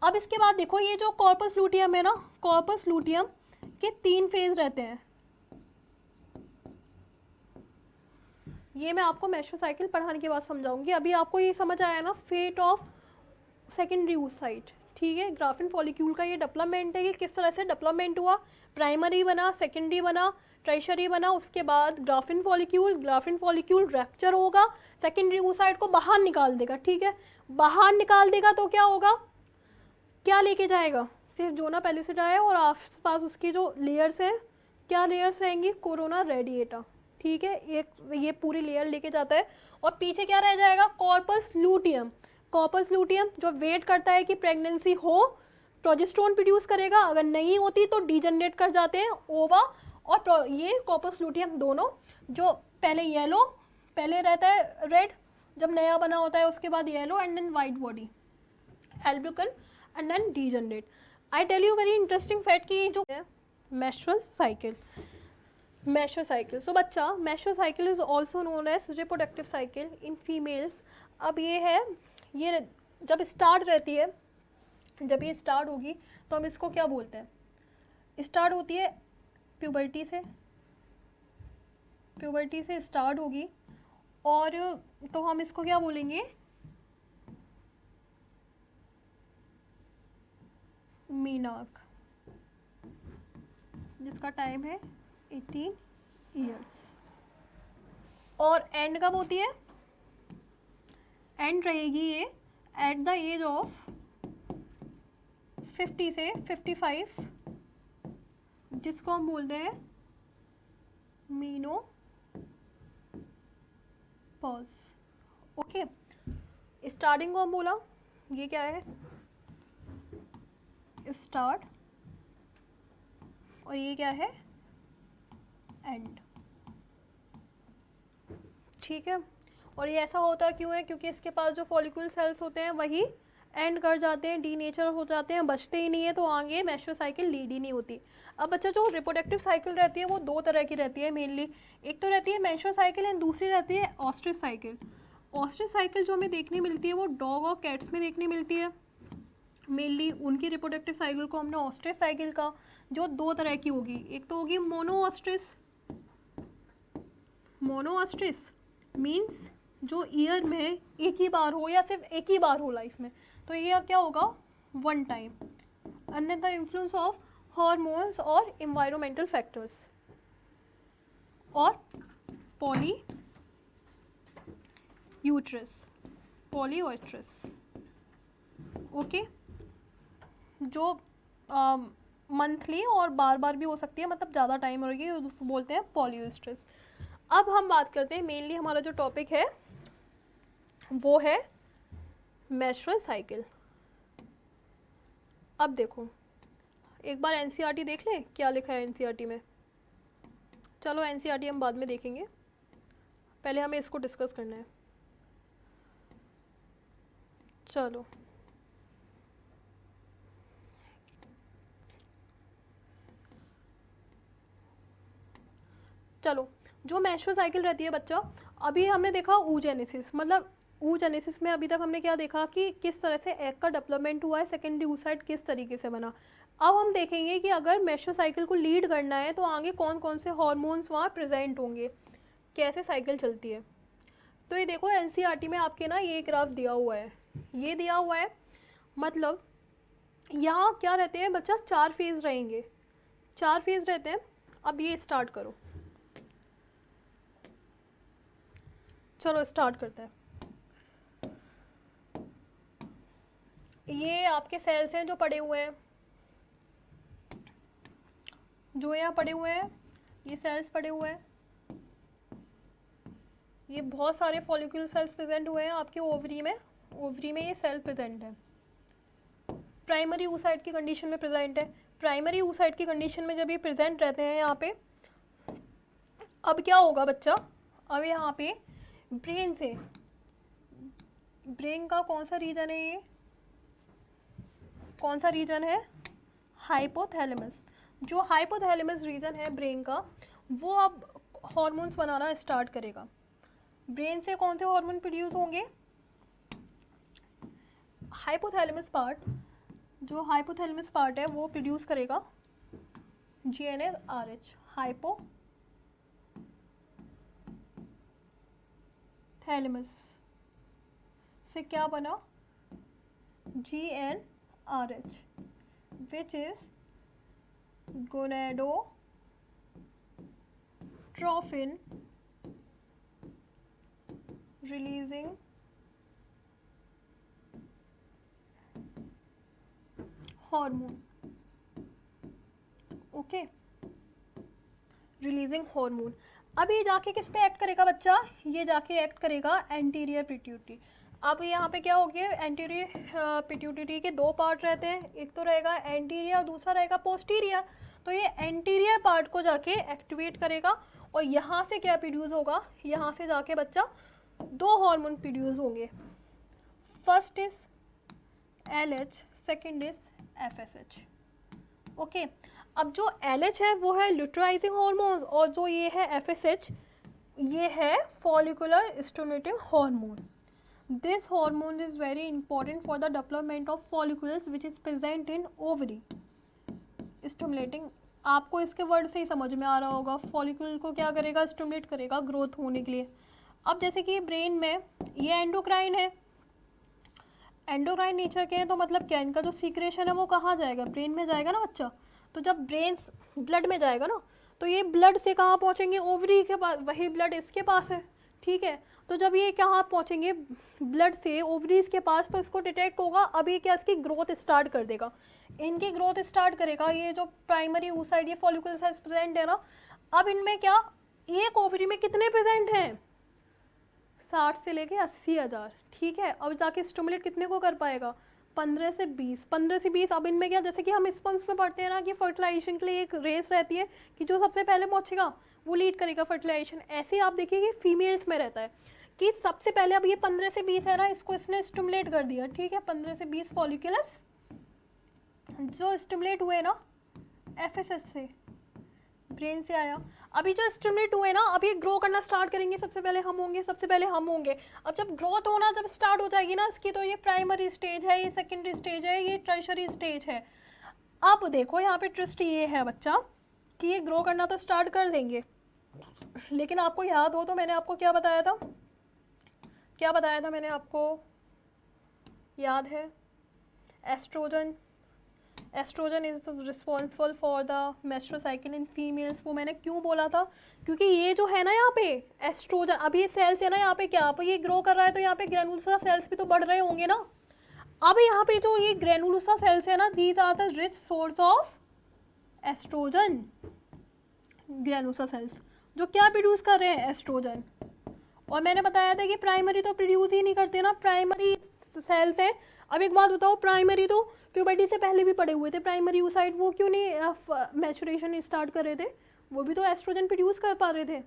अब इसके बाद देखो ये जो कॉर्पस लूटियम है ना, कॉर्पस लूटियम के 3 फेज रहते हैं। ये मैं आपको मेसोसाइकिल पढ़ाने के बाद समझाऊंगी, अभी आपको ये समझ आया ना, फेट ऑफ सेकेंडरी oocyte, ठीक है। ग्राफिन फॉलिक्यूल का ये डेवलपमेंट है कि किस तरह से डेवलपमेंट हुआ, प्राइमरी बना, सेकेंडरी बना, टर्शरी बना, उसके बाद ग्राफिन फॉलिक्यूल रैप्चर होगा, सेकेंडरी oocyte को बाहर निकाल देगा, ठीक है। बाहर निकाल देगा तो क्या होगा, क्या लेके जाएगा, सिर्फ जोना पेलिसिडा है, और आसपास उसकी जो लेयर्स हैं, क्या लेयर्स रहेंगी, कोरोना रेडिएटा, ठीक है, एक ये पूरी लेयर लेके जाता है। और पीछे क्या रह जाएगा, कॉर्पस लूटियम जो वेट करता है कि प्रेगनेंसी हो, प्रोजेस्टेरोन प्रोड्यूस करेगा, अगर नहीं होती तो डीजनरेट कर जाते हैं ओवा और ये कॉर्पस लूटियम दोनों, जो पहले येलो, पहले रहता है रेड, जब नया बना होता है, उसके बाद yellow, and then white body, albicans, and then degenerate. I tell you very interesting fact कि जो है मेस्ट्रुअल साइकिल, सो बच्चा, menstrual is also known as reproductive cycle in females. अब ये है, ये जब स्टार्ट रहती है, जब ये स्टार्ट होगी तो हम इसको क्या बोलते हैं, स्टार्ट होती है प्यूबर्टी से स्टार्ट होगी, और तो हम इसको क्या बोलेंगे, मीनार्क, जिसका टाइम है 18 ईयर्स। और एंड कब होती है, एंड रहेगी ये एट द एज ऑफ 50 से 55, जिसको हम बोलते हैं मीनोपॉज। ओके, स्टार्टिंग को हम बोला, ये क्या है, स्टार्ट, और ये क्या है, एंड, ठीक है। और ये ऐसा होता क्यों है, क्योंकि इसके पास जो फॉलिक्यूल सेल्स होते हैं वही एंड कर जाते हैं, डीनेचर हो जाते हैं, बचते ही नहीं है, तो आगे मेस्ट्रुअल साइकिल लीड ही नहीं होती। अब बच्चा, जो रिप्रोडक्टिव साइकिल रहती है वो 2 तरह की रहती है मेनली, एक तो रहती है मेस्ट्रुअल साइकिल एंड दूसरी रहती है ऑस्ट्रिच साइकिल। ऑस्ट्रिच साइकिल जो हमें देखने मिलती है वो डॉग और कैट्स में देखने मिलती है मेनली, उनकी रिप्रोडक्टिव साइकिल को हमने ऑस्ट्रिच साइकिल का, जो 2 तरह की होगी, एक तो होगी मोनो ऑस्ट्रिच मीन्स जो ईयर में एक ही बार हो या सिर्फ एक ही बार हो लाइफ में, तो ये क्या होगा, 1 time. And then the influence of hormones और इन्वायरमेंटल फैक्टर्स और पॉलीयूट्रस. ओके, जो मंथली और बार बार भी हो सकती है, मतलब ज़्यादा टाइम रहेगी, उसको बोलते हैं पॉलीयूट्रस. अब हम बात करते हैं, मेनली हमारा जो टॉपिक है वो है मेंस्ट्रुअल साइकिल. अब देखो, एक बार एनसीईआरटी देख ले क्या लिखा है एनसीईआरटी में. चलो एनसीईआरटी हम बाद में देखेंगे, पहले हमें इसको डिस्कस करना है. चलो चलो जो मेंस्ट्रुअल साइकिल रहती है बच्चा, अभी हमने देखा oogenesis, मतलब oogenesis में अभी तक हमने क्या देखा कि किस तरह से एग का डेवलपमेंट हुआ है, सेकेंडरी oocyte किस तरीके से बना. अब हम देखेंगे कि अगर मेंस्ट्रुअल साइकिल को लीड करना है तो आगे कौन कौन से हार्मोन्स वहाँ प्रेजेंट होंगे, कैसे साइकिल चलती है. तो ये देखो एनसीईआरटी में आपके ना ये ग्राफ दिया हुआ है, ये दिया हुआ है, मतलब यहाँ क्या रहते हैं बच्चा, 4 फेज रहेंगे, 4 फेज रहते हैं. अब ये स्टार्ट करो, चलो स्टार्ट करते हैं. ये आपके सेल्स हैं जो पड़े हुए हैं, जो यहाँ पड़े हुए हैं, ये सेल्स पड़े हुए हैं. ये बहुत सारे फॉलिक्यूल सेल्स प्रेजेंट हुए हैं आपके ओवरी में. ओवरी में ये सेल प्रेजेंट है, प्राइमरी oocyte की कंडीशन में प्रेजेंट है. प्राइमरी oocyte की कंडीशन में जब ये प्रेजेंट रहते हैं यहाँ पे, अब क्या होगा बच्चा, अब यहाँ पे ब्रेन से, ब्रेन का कौन सा रीजन है, ये कौन सा रीजन है, हाइपोथैलेमस. जो हाइपोथैलेमस रीजन है ब्रेन का, वो अब हार्मोन्स बनाना स्टार्ट करेगा. ब्रेन से कौन से हार्मोन प्रोड्यूस होंगे, हाइपोथैलेमस पार्ट, जो हाइपोथैलेमस पार्ट है वो प्रोड्यूस करेगा GnRH. हाइपोथैलेमस से क्या बना, GnRH, which is gonadotropin releasing hormone. Okay, releasing hormone. अब ये जाके किस पे एक्ट करेगा बच्चा, ये जाके एक्ट करेगा एंटीरियर पिट्यूटरी. अब यहाँ पे क्या हो गया, एंटीरियर पिट्यूटरी के 2 पार्ट रहते हैं, एक तो रहेगा एंटीरियर और दूसरा रहेगा पोस्टीरियर. तो ये एंटीरियर पार्ट को जाके एक्टिवेट करेगा और यहाँ से क्या प्रोड्यूस होगा, यहाँ से जाके बच्चा 2 हार्मोन प्रोड्यूस होंगे. First is LH, second is FSH. Okay, अब जो LH है वो है ल्यूट्राइजिंग हार्मोन और जो ये है FSH, ये है follicular stimulating hormone. This hormone is very important for the development of folliculars which is present in ovary. Stimulating, आपको इसके वर्ड से ही समझ में आ रहा होगा, फॉलिकुलर को क्या करेगा, स्टिमुलेट करेगा ग्रोथ होने के लिए. अब जैसे कि ब्रेन में ये एंडोक्राइन है, एंडोक्राइन नेचर के हैं, तो मतलब क्या, इनका जो सीक्रेशन है वो कहाँ जाएगा, ब्रेन में जाएगा ना बच्चा. तो जब ब्रेन ब्लड में जाएगा ना, तो ये ब्लड से कहाँ पहुँचेंगे, ओवरी के पास, वही ब्लड इसके पास है. ठीक है, तो जब ये कहाँ पहुँचेंगे, ब्लड से ओवरीज के पास, तो इसको डिटेक्ट होगा. अभी क्या, इसकी ग्रोथ स्टार्ट कर देगा, इनकी ग्रोथ स्टार्ट करेगा. ये जो प्राइमरी oocyte, ये फॉलिकुलर सेल्स प्रेजेंट है ना, अब इनमें क्या, एक ओवरी में कितने प्रेजेंट हैं, 60 से लेके 80,000. ठीक है, अब जाके स्टिमुलेट कितने को कर पाएगा, 15 से 20, 15 से 20. अब इनमें क्या, जैसे कि हम स्पर्म्स में पढ़ते हैं ना कि फर्टिलाइजेशन के लिए एक रेस रहती है कि जो सबसे पहले पहुंचेगा वो लीड करेगा फर्टिलाइजेशन. ऐसे ही आप देखिए कि फीमेल्स में रहता है कि सबसे पहले, अब ये 15 से 20 है ना, इसको इसने स्टिमुलेट कर दिया. ठीक है, 15 से 20 फॉलिकुलर्स जो स्टिमुलेट हुए ना FSH से, ब्रेन से आया. अभी जो स्टिमुलेट हुए ना, अभी ये ग्रो करना स्टार्ट करेंगे, सबसे पहले हम होंगे, सबसे पहले हम होंगे. अब जब ग्रोथ होना जब स्टार्ट हो जाएगी ना इसकी, तो ये प्राइमरी स्टेज है, ये सेकेंडरी स्टेज है, ये टर्शरी स्टेज है. अब देखो यहाँ पे ट्विस्ट ये है बच्चा कि ये ग्रो करना तो स्टार्ट कर देंगे, लेकिन आपको याद हो तो मैंने आपको क्या बताया था, क्या बताया था मैंने आपको, याद है, estrogen, estrogen is responsible for the menstrual cycle in females. वो मैंने क्यों बोला था, क्योंकि ये जो है ना यहाँ पे एस्ट्रोजन, अभी ये सेल्स है ना यहाँ पे, क्या अब ये ग्रो कर रहा है तो यहाँ पे ग्रेनुलोसा सेल्स भी तो बढ़ रहे होंगे ना। अब यहाँ पे जो ये ग्रेनुलोसा सेल्स है ना, these are the rich source of oestrogen. Granulosa cells जो क्या प्रोड्यूस कर रहे हैं, एस्ट्रोजन। और मैंने बताया था कि प्राइमरी तो प्रोड्यूस ही नहीं करते ना, प्राइमरी सेल्स है। अब एक बात बताओ, प्राइमरी तो प्यूबर्टी से पहले भी पड़े हुए थे, प्राइमरी oocyte वो क्यों नहीं मैचुरेशन स्टार्ट कर रहे थे, वो भी तो एस्ट्रोजन प्रोड्यूस कर पा रहे थे,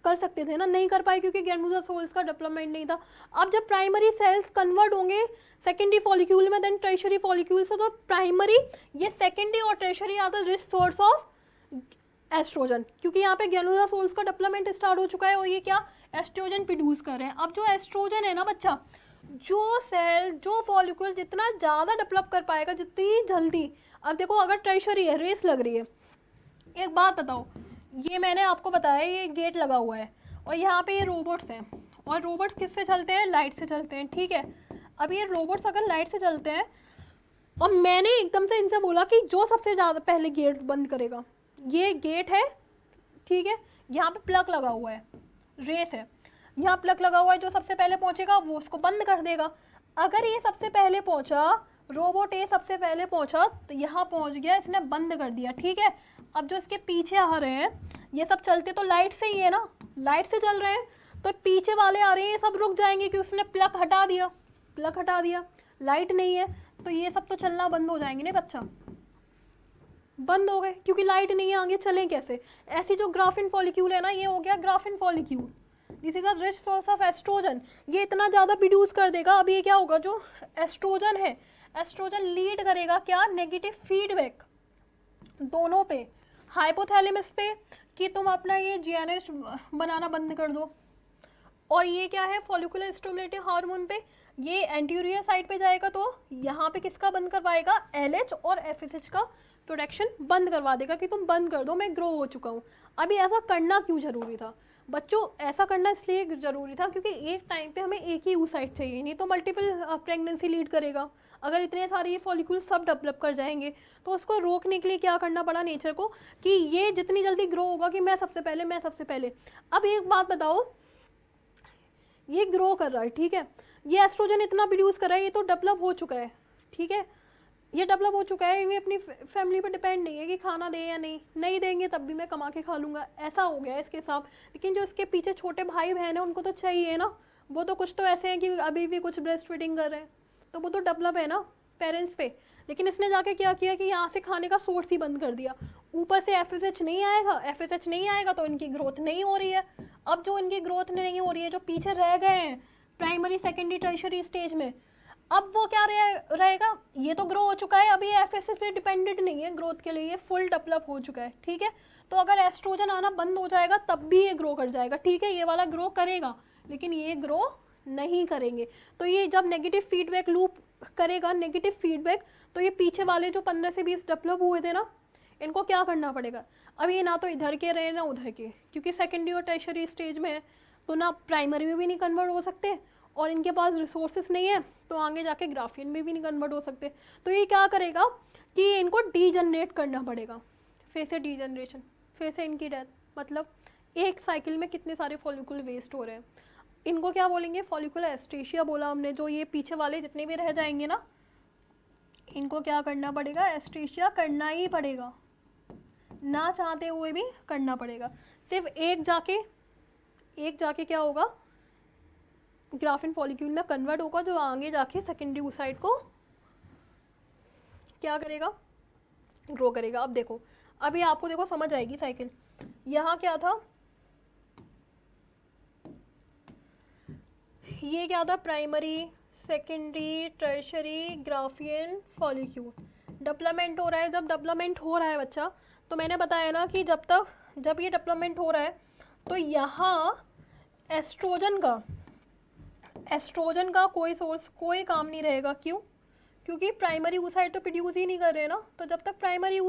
कर सकते थे ना, नहीं कर पाए क्योंकि ग्रेनुलोसा सेल्स का डेवलपमेंट नहीं था। अब जब प्राइमरी सेल्स कन्वर्ट होंगे सेकेंडरी फॉलिक्यूल में, देन टर्शरी फॉलिक्यूल से, तो प्राइमरी ये सेकेंडरी और tertiary are the rich source of estrogen, क्योंकि यहाँ पे ग्रेनुलोसा सेल्स का डेवलपमेंट स्टार्ट हो चुका है और ये क्या एस्ट्रोजन प्रोड्यूस कर रहे हैं। अब जो एस्ट्रोजन है ना बच्चा, जो सेल जो फॉलिक्यूल जितना ज़्यादा डेवलप कर पाएगा, जितनी जल्दी, अब देखो अगर टर्शरी है, रेस लग रही है, एक बात बताओ, ये मैंने आपको बताया ये गेट लगा हुआ है और यहाँ पे ये रोबोट्स हैं, और रोबोट्स किससे चलते हैं, लाइट से चलते हैं, ठीक है। अब ये रोबोट्स अगर लाइट से चलते हैं और मैंने एकदम से इनसे बोला कि जो सबसे ज़्यादा पहले गेट बंद करेगा, ये गेट है, ठीक है, यहाँ पे प्लग लगा हुआ है, रेस है, यहाँ प्लग लगा हुआ है, जो सबसे पहले पहुँचेगा वो उसको बंद कर देगा। अगर ये सबसे पहले पहुँचा, रोबोट ए सबसे पहले पहुँचा, तो यहाँ पहुँच गया, इसने बंद कर दिया, ठीक है। अब जो इसके पीछे आ रहे हैं, ये सब चलते तो लाइट से ही है ना, लाइट से चल रहे हैं, तो पीछे वाले आ रहे हैं, ये सब रुक जाएंगे क्योंकि उसने प्लग हटा दिया, प्लग हटा दिया, लाइट नहीं है, तो ये सब तो चलना बंद हो जाएंगे ना बच्चा, बंद हो गए क्योंकि लाइट नहीं है, आगे चलें कैसे। ऐसी जो ग्राफिन फॉलिक्यूल है ना, ये हो गया Graafian follicle, this is a rich source of oestrogen, ये इतना ज़्यादा प्रोड्यूस कर देगा। अब ये क्या होगा, जो एस्ट्रोजन है, एस्ट्रोजन लीड करेगा क्या, नेगेटिव फीडबैक दोनों पे, हाइपोथैलेमस पे कि तुम अपना ये जीएनएस बनाना बंद कर दो, और ये क्या है फॉलिकुलर स्टिमुलेटिंग हार्मोन पे, ये एंटीरियर साइड पे जाएगा, तो यहाँ पे किसका बंद करवाएगा, एलएच और एफएसएच का प्रोडक्शन बंद करवा देगा कि तुम बंद कर दो, मैं ग्रो हो चुका हूँ। अभी ऐसा करना क्यों ज़रूरी था बच्चों, ऐसा करना इसलिए ज़रूरी था क्योंकि एक टाइम पे हमें एक ही oocyte चाहिए, नहीं तो मल्टीपल प्रेगनेंसी लीड करेगा। अगर इतने सारे ये फॉलिक्यूल सब डेवलप कर जाएंगे तो उसको रोकने के लिए क्या करना पड़ा नेचर को, कि ये जितनी जल्दी ग्रो होगा कि मैं सबसे पहले, मैं सबसे पहले। अब एक बात बताओ, ये ग्रो कर रहा है, ठीक है, ये एस्ट्रोजन इतना प्रोड्यूस कर रहा है, ये तो डेवलप हो चुका है, ठीक है, ये डेवलप हो चुका है, ये अपनी फैमिली पर डिपेंड नहीं है कि खाना दे या नहीं देंगे तब भी मैं कमा के खा लूँगा, ऐसा हो गया है इसके साथ। लेकिन जो इसके पीछे छोटे भाई बहन हैं उनको तो चाहिए ना, वो तो कुछ तो ऐसे हैं कि अभी भी कुछ ब्रेस्ट फीडिंग कर रहे हैं, तो वो तो डेवलप है ना पेरेंट्स पे। लेकिन इसने जाके क्या किया कि यहाँ से खाने का सोर्स ही बंद कर दिया, ऊपर से एफएसएच नहीं आएगा, एफएसएच नहीं आएगा तो इनकी ग्रोथ नहीं हो रही है। अब जो इनकी ग्रोथ नहीं हो रही है, जो पीछे रह गए हैं प्राइमरी सेकेंडरी टर्शरी स्टेज में, अब वो क्या रहेगा, ये तो ग्रो हो चुका है, अभी एफएसएच पे डिपेंडेंट नहीं है ग्रोथ के लिए, ये फुल डेवलप हो चुका है, ठीक है। तो अगर एस्ट्रोजन आना बंद हो जाएगा तब भी ये ग्रो कर जाएगा, ठीक है, ये वाला ग्रो करेगा लेकिन ये ग्रो नहीं करेंगे। तो ये जब नेगेटिव फीडबैक लूप करेगा, नेगेटिव फीडबैक, तो ये पीछे वाले जो 15 से 20 डेवलप हुए थे ना, इनको क्या करना पड़ेगा, अब ये ना तो इधर के रहे ना उधर के, क्योंकि सेकेंडरी और टर्शरी स्टेज में है, तो ना प्राइमरी में भी नहीं कन्वर्ट हो सकते और इनके पास रिसोर्सेज नहीं है, तो आगे जाके ग्राफियन में भी नहीं कन्वर्ट हो सकते। तो ये क्या करेगा कि इनको डीजनरेट करना पड़ेगा, फिर से डीजनरेशन, फिर से इनकी डेथ, मतलब एक साइकिल में कितने सारे फॉलिक्यूल वेस्ट हो रहे हैं। इनको क्या बोलेंगे, फॉलिकुलर एस्ट्रेशिया बोला हमने, जो ये पीछे वाले जितने भी रह जाएंगे ना, इनको क्या करना पड़ेगा, एस्ट्रेशिया करना ही पड़ेगा, ना चाहते हुए भी करना पड़ेगा। सिर्फ एक जाके क्या होगा, ग्राफिन फॉलिक्यूल में कन्वर्ट होगा, जो आगे जाके सेकेंडरी oocyte को क्या करेगा, ग्रो करेगा। अब देखो, अभी आपको देखो समझ आएगी साइकिल। यहाँ क्या था, ये क्या था, primary secondary tertiary Graafian follicle, development हो रहा है। जब डेवलपमेंट हो रहा है बच्चा, तो मैंने बताया ना कि जब ये डेवलपमेंट हो रहा है तो यहाँ एस्ट्रोजन का कोई सोर्स, कोई काम नहीं रहेगा। क्यों, क्योंकि प्राइमरी oocyte तो प्रोड्यूस ही नहीं कर रहे ना। तो जब तक प्राइमरी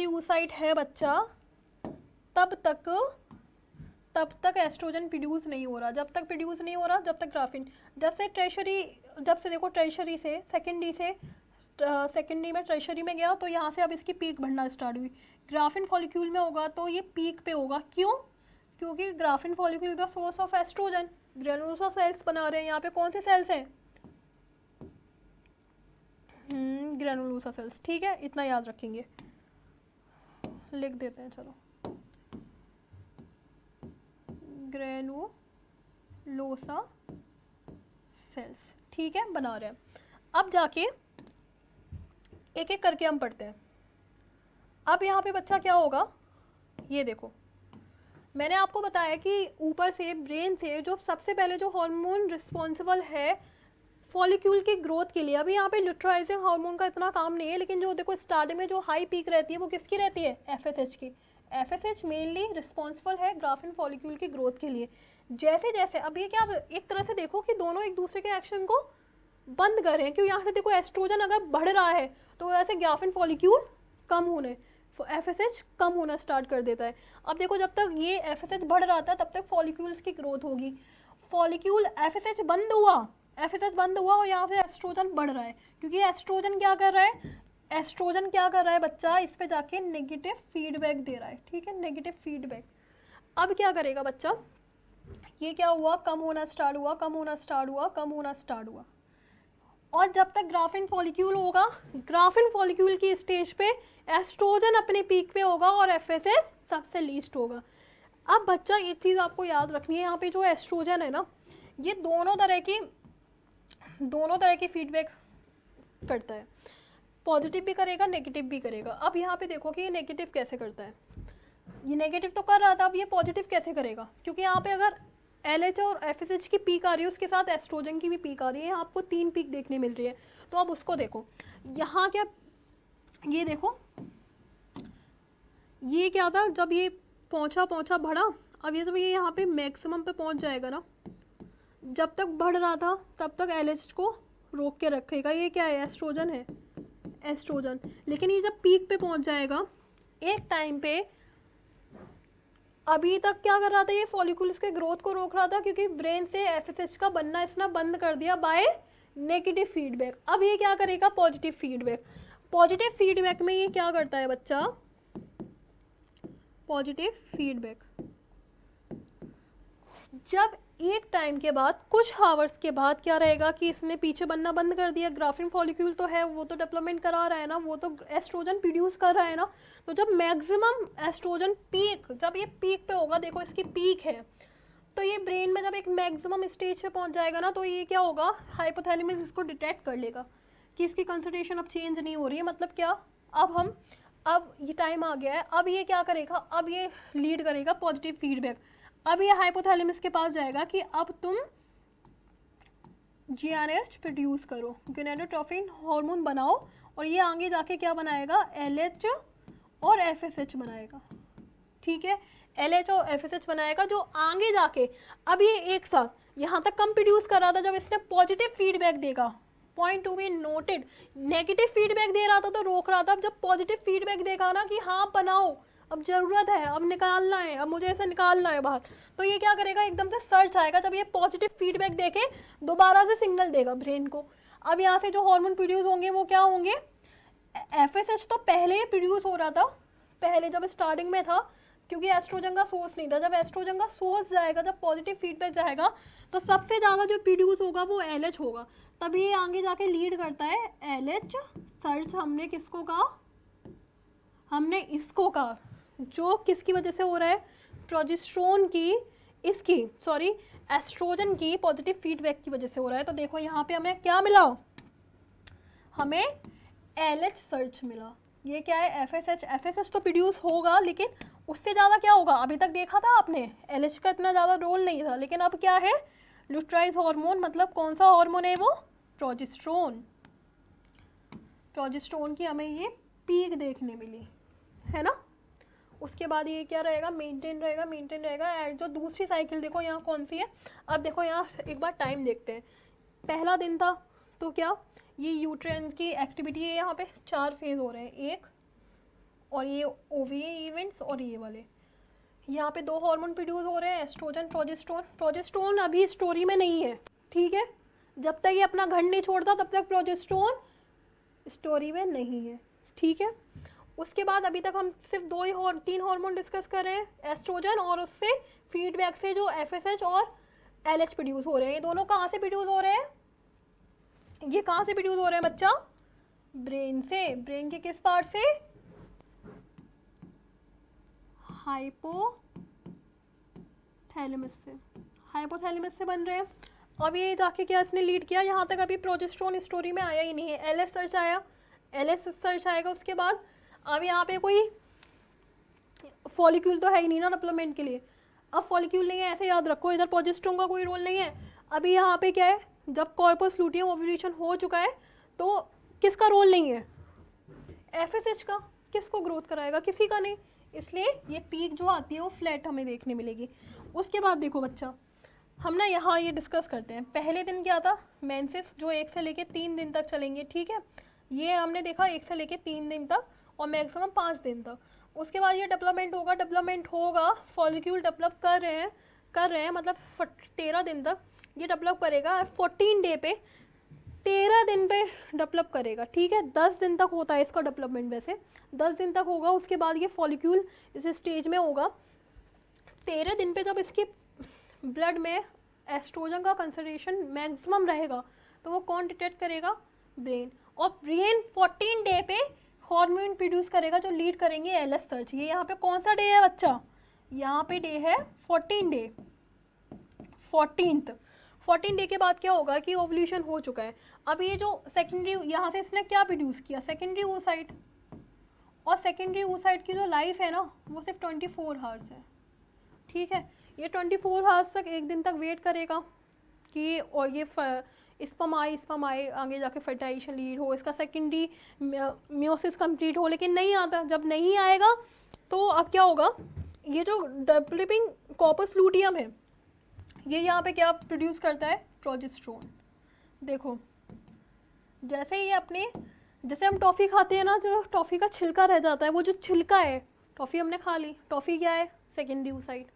oocyte है बच्चा, तब तब तक एस्ट्रोजन प्रोड्यूस नहीं हो रहा। जब तक प्रोड्यूस नहीं हो रहा, जब तक ग्राफिन, जब से देखो ट्रेशरी से सेकेंडरी में ट्रेशरी में गया तो यहाँ से अब इसकी पीक बढ़ना स्टार्ट हुई। ग्राफिन फॉलिक्यूल में होगा तो ये पीक पे होगा। क्यों? क्योंकि Graafian follicle the source of oestrogen. Granulosa cells बना रहे हैं यहाँ पे। कौन से सेल्स हैं? Granulosa cells. ठीक है, इतना याद रखेंगे, लिख देते हैं। चलो, ग्रेनुलोसा सेल्स, ठीक है, बना रहे हैं। अब जाके एक एक करके हम पढ़ते हैं। अब यहाँ पे बच्चा क्या होगा, ये देखो, मैंने आपको बताया कि ऊपर से ब्रेन से जो सबसे पहले जो हार्मोन रिस्पॉन्सिबल है फॉलिक्यूल की ग्रोथ के लिए, अभी यहाँ पे ल्यूट्राइजिंग हार्मोन का इतना काम नहीं है, लेकिन जो देखो स्टार्टिंग में जो हाई पीक रहती है वो किसकी रहती है? एफएसएच की। एफएसएच मेनली रिस्पॉन्सिबल है ग्राफिन फॉलिक्यूल की ग्रोथ के लिए। जैसे जैसे अब ये क्या, एक तरह से देखो कि दोनों एक दूसरे के एक्शन को बंद कर रहे हैं। क्यों? यहाँ से देखो एस्ट्रोजन अगर बढ़ रहा है तो वैसे ग्राफिन फॉलिक्यूल कम होने, एफएसएच कम होना स्टार्ट कर देता है। अब देखो जब तक ये एफएसएच बढ़ रहा था तब तक फॉलिक्यूल्स की ग्रोथ होगी। फॉलिक्यूल एफएसएच बंद हुआ और यहाँ पे एस्ट्रोजन बढ़ रहा है। क्योंकि एस्ट्रोजन क्या कर रहा है बच्चा, इस पे जाके नेगेटिव फीडबैक दे रहा है। ठीक है, नेगेटिव फीडबैक। अब क्या करेगा बच्चा, ये क्या हुआ, कम होना स्टार्ट हुआ। और जब तक ग्राफिन फॉलिक्यूल होगा, ग्राफिन फॉलिक्यूल की स्टेज पे एस्ट्रोजन अपने पीक पे होगा और एफएसएच सबसे लीस्ट होगा। अब बच्चा एक चीज़ आपको याद रखनी है, यहाँ पे जो एस्ट्रोजन है ना, ये दोनों तरह की फीडबैक करता है। पॉजिटिव भी करेगा, नेगेटिव भी करेगा। अब यहाँ पे देखो कि ये नेगेटिव कैसे करता है। ये नेगेटिव तो कर रहा था, अब ये पॉजिटिव कैसे करेगा? क्योंकि यहाँ पे अगर LH और FSH की पीक आ रही है, उसके साथ एस्ट्रोजन की भी पीक आ रही है। आपको 3 पीक देखने मिल रही है। तो अब उसको देखो, यहाँ क्या, ये देखो, ये क्या था, जब ये पहुँचा बढ़ा, अब ये जब ये यहाँ पे मैक्सिमम पे पहुँच जाएगा ना, जब तक बढ़ रहा था तब तक LH को रोक के रखेगा। ये क्या है? एस्ट्रोजन है, एस्ट्रोजन। लेकिन ये जब पीक पे पहुँच जाएगा एक टाइम पे, अभी तक क्या कर रहा था, ये फॉलिक्यूल्स के ग्रोथ को रोक रहा था, क्योंकि ब्रेन से एफएसएच का बनना इसने बंद कर दिया बाय नेगेटिव फीडबैक। अब ये क्या करेगा? पॉजिटिव फीडबैक में ये क्या करता है बच्चा? पॉजिटिव फीडबैक जब एक टाइम के बाद, कुछ हावर्स के बाद क्या रहेगा कि इसने पीछे बनना बंद कर दिया। ग्राफिन फॉलिक्यूल तो है, वो तो डेवलपमेंट करा रहा है ना, वो तो एस्ट्रोजन प्रोड्यूस कर रहा है ना। तो जब मैक्सिमम एस्ट्रोजन पीक, जब ये पीक पे होगा, देखो इसकी पीक है, तो ये ब्रेन में जब एक मैक्सिमम स्टेज पे पहुंच जाएगा ना, तो ये क्या होगा, हाइपोथैलेमस इसको डिटेक्ट कर लेगा कि इसकी कंसंट्रेशन अब चेंज नहीं हो रही है। मतलब क्या, अब ये टाइम आ गया है, अब ये क्या करेगा, अब ये लीड करेगा पॉजिटिव फीडबैक। अब ये हाइपोथैलेमस के पास जाएगा कि अब तुम GnRH प्रोड्यूस करो, गोनाडोट्रोपिन हार्मोन बनाओ, और ये आगे जाके क्या बनाएगा, LH और FSH बनाएगा। ठीक है, LH और FSH बनाएगा, जो आगे जाके, अब ये एक साथ यहाँ तक कम प्रोड्यूस कर रहा था, जब इसने पॉजिटिव फीडबैक देगा, point to be noted, negative feedback दे रहा था तो रोक रहा था। अब जब पॉजिटिव फीडबैक देगा ना कि हाँ बनाओ, अब ज़रूरत है, अब निकालना है, अब मुझे ऐसे निकालना है बाहर, तो ये क्या करेगा, एकदम से सर्च आएगा। जब ये पॉजिटिव फीडबैक देके दोबारा से सिग्नल देगा ब्रेन को। अब यहाँ से जो हार्मोन प्रोड्यूस होंगे वो क्या होंगे, FSH तो पहले ही प्रोड्यूस हो रहा था, पहले जब स्टार्टिंग में था, क्योंकि एस्ट्रोजन का सोर्स नहीं था। जब एस्ट्रोजन का सोर्स जाएगा, जब पॉजिटिव फीडबैक जाएगा, तो सबसे ज़्यादा जो प्रोड्यूस होगा वो LH होगा। तभी ये आगे जाके लीड करता है LH सर्च। हमने किसको कहा, हमने इसको कहा, जो किसकी वजह से हो रहा है, प्रोजेस्टेरोन की, एस्ट्रोजन की पॉजिटिव फीडबैक की वजह से हो रहा है। तो देखो यहाँ पे हमें क्या मिला, हमें LH सर्च मिला। ये क्या है, FSH तो प्रोड्यूस होगा, लेकिन उससे ज़्यादा क्या होगा, अभी तक देखा था आपने LH का इतना ज़्यादा रोल नहीं था, लेकिन अब क्या है, लुट्राइज हार्मोन, मतलब कौन सा हार्मोन है वो, प्रोजेस्टेरोन की हमें ये पीक देखने मिली है ना। उसके बाद ये क्या रहेगा, मेंटेन रहेगा। एंड जो दूसरी साइकिल देखो यहाँ कौन सी है, अब देखो यहाँ एक बार टाइम देखते हैं। पहला दिन था तो क्या, ये यूट्रेंस की एक्टिविटी है, यहाँ पे 4 फेज हो रहे हैं, एक और ये ओवीए इवेंट्स और ये वाले, यहाँ पे 2 हार्मोन प्रोड्यूस हो रहे हैं, एस्ट्रोजन प्रोजेस्टेरोन। प्रोजेस्टेरोन अभी स्टोरी में नहीं है, ठीक है, जब तक ये अपना घर नहीं छोड़ता तब तक प्रोजेस्टेरोन स्टोरी में नहीं है, ठीक है। उसके बाद अभी तक हम सिर्फ 3 हार्मोन डिस्कस कर रहे हैं, एस्ट्रोजन और उससे फीडबैक से जो FSH और LH प्रोड्यूस हो रहे हैं। ये दोनों कहाँ से प्रोड्यूस हो रहे हैं? ये कहाँ से प्रोड्यूस हो रहे हैं बच्चा? ब्रेन से। ब्रेन के किस पार्ट से? हाइपोथैलेमस से। हाइपोथैलेमस से बन रहे हैं। अब ये जाके क्या इसने लीड किया, यहाँ तक अभी प्रोजेस्टेरोन स्टोरी में आया ही नहीं है। LH सर्च आया, LH सर्च आएगा उसके बाद। अब यहाँ पे कोई फॉलिक्यूल तो है ही नहीं ना डेवलपमेंट के लिए। अब फॉलिक्यूल नहीं है ऐसे याद रखो, इधर प्रोजेस्टेरोन का कोई रोल नहीं है। अभी यहाँ पे क्या है, जब कॉर्पस लूटियम ओव्यूलेशन हो चुका है तो किसका रोल नहीं है? FSH का। किसको ग्रोथ कराएगा? किसी का नहीं। इसलिए ये पीक जो आती है वो फ्लैट हमें देखने मिलेगी। उसके बाद देखो बच्चा, हम ना यहाँ ये डिस्कस करते हैं। पहले दिन क्या था? मेंसेस, जो 1 से लेके 3 दिन तक चलेंगे, ठीक है। ये हमने देखा 1 से लेके 3 दिन तक और मैक्सिमम 5 दिन तक। उसके बाद ये डेवलपमेंट होगा, फॉलिक्यूल डेवलप कर रहे हैं मतलब 13 दिन तक ये डेवलप करेगा और 14 डे पे 13 दिन पे डेवलप करेगा, ठीक है। 10 दिन तक होता है इसका डेवलपमेंट, वैसे 10 दिन तक होगा। उसके बाद ये फॉलिक्यूल इस स्टेज में होगा। 13 दिन पे जब इसके ब्लड में एस्ट्रोजन का कंसंट्रेशन मैक्सिमम रहेगा तो वो कौन डिटेक्ट करेगा? ब्रेन। और ब्रेन 14 डे पे हार्मोन प्रोड्यूस करेगा जो लीड करेंगे LH सर्च। ये यहाँ पे कौन सा डे है बच्चा? यहाँ पे डे है 14 डे, 14 डे के बाद क्या होगा कि ओवल्यूशन हो चुका है। अब ये जो सेकेंडरी, यहाँ से इसने क्या प्रोड्यूस किया? Secondary oocyte। और सेकेंडरी oocyte की जो लाइफ है ना वो सिर्फ 24 आवर्स है, ठीक है। ये 24 आवर्स तक, एक दिन तक वेट करेगा कि और ये स्पर्म आए आगे जाके फर्टाइलेशन लीड हो, इसका सेकेंडरी मियोसिस कंप्लीट हो, लेकिन नहीं आता। जब नहीं आएगा तो अब क्या होगा, ये जो डेवलपिंग कॉर्पस लूटियम है ये यहाँ पे क्या प्रोड्यूस करता है? प्रोजेस्टेरोन। देखो जैसे हम टॉफ़ी खाते हैं ना, जो टॉफ़ी का छिलका रह जाता है, वो जो छिलका है, टॉफ़ी हमने खा ली, टॉफ़ी क्या है? Secondary oocyte।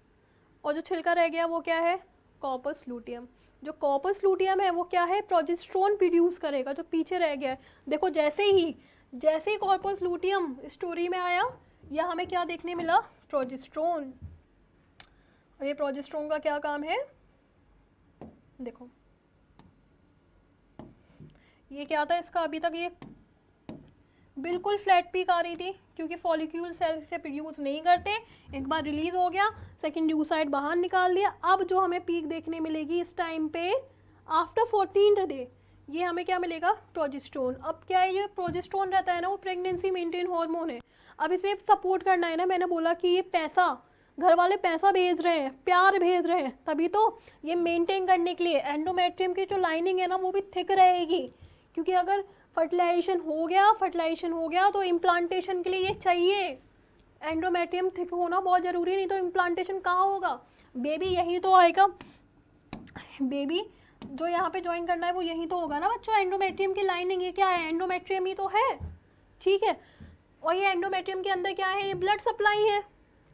और जो छिलका रह गया वो क्या है? Corpus luteum. जो कॉर्पस लूटियम है वो क्या है? प्रोजेस्टेरोन प्रोड्यूस करेगा जो पीछे रह गया है। देखो जैसे ही कॉर्पस लूटियम स्टोरी में आया, यह हमें क्या देखने मिला? प्रोजेस्टेरोन। और ये प्रोजेस्टेरोन का क्या काम है? देखो ये क्या था इसका, अभी तक ये बिल्कुल फ्लैट पीक आ रही थी क्योंकि फॉलिक्यूल सेल से प्रोड्यूस नहीं करते। एक बार रिलीज हो गया, सेकेंडरी oocyte बाहर निकाल दिया। अब जो हमें पीक देखने मिलेगी इस टाइम पे आफ्टर 14 डे, ये हमें क्या मिलेगा? प्रोजेस्टेरोन। अब क्या है, ये प्रोजेस्टेरोन रहता है ना, वो प्रेगनेंसी मेंटेन हार्मोन है। अब इसे सपोर्ट करना है ना, मैंने बोला कि ये पैसा, घर वाले पैसा भेज रहे हैं, प्यार भेज रहे हैं, तभी तो ये मेंटेन करने के लिए एंडोमेट्रियम की जो लाइनिंग है ना वो भी थिक रहेगी। क्योंकि अगर फर्टिलाइजेशन हो गया तो इम्प्लांटेशन के लिए ये चाहिए। एंडोमेट्रियम थिक होना बहुत ज़रूरी, नहीं तो इम्प्लांटेशन कहाँ होगा? बेबी यहीं तो आएगा। बेबी जो यहाँ पे ज्वाइन करना है वो यहीं तो होगा ना बच्चों। एंडोमेट्रियम की लाइनिंग, ये क्या है? एंडोमेट्रियम ही तो है, ठीक है। और ये एंडोमेट्रियम के अंदर क्या है? ये ब्लड सप्लाई है,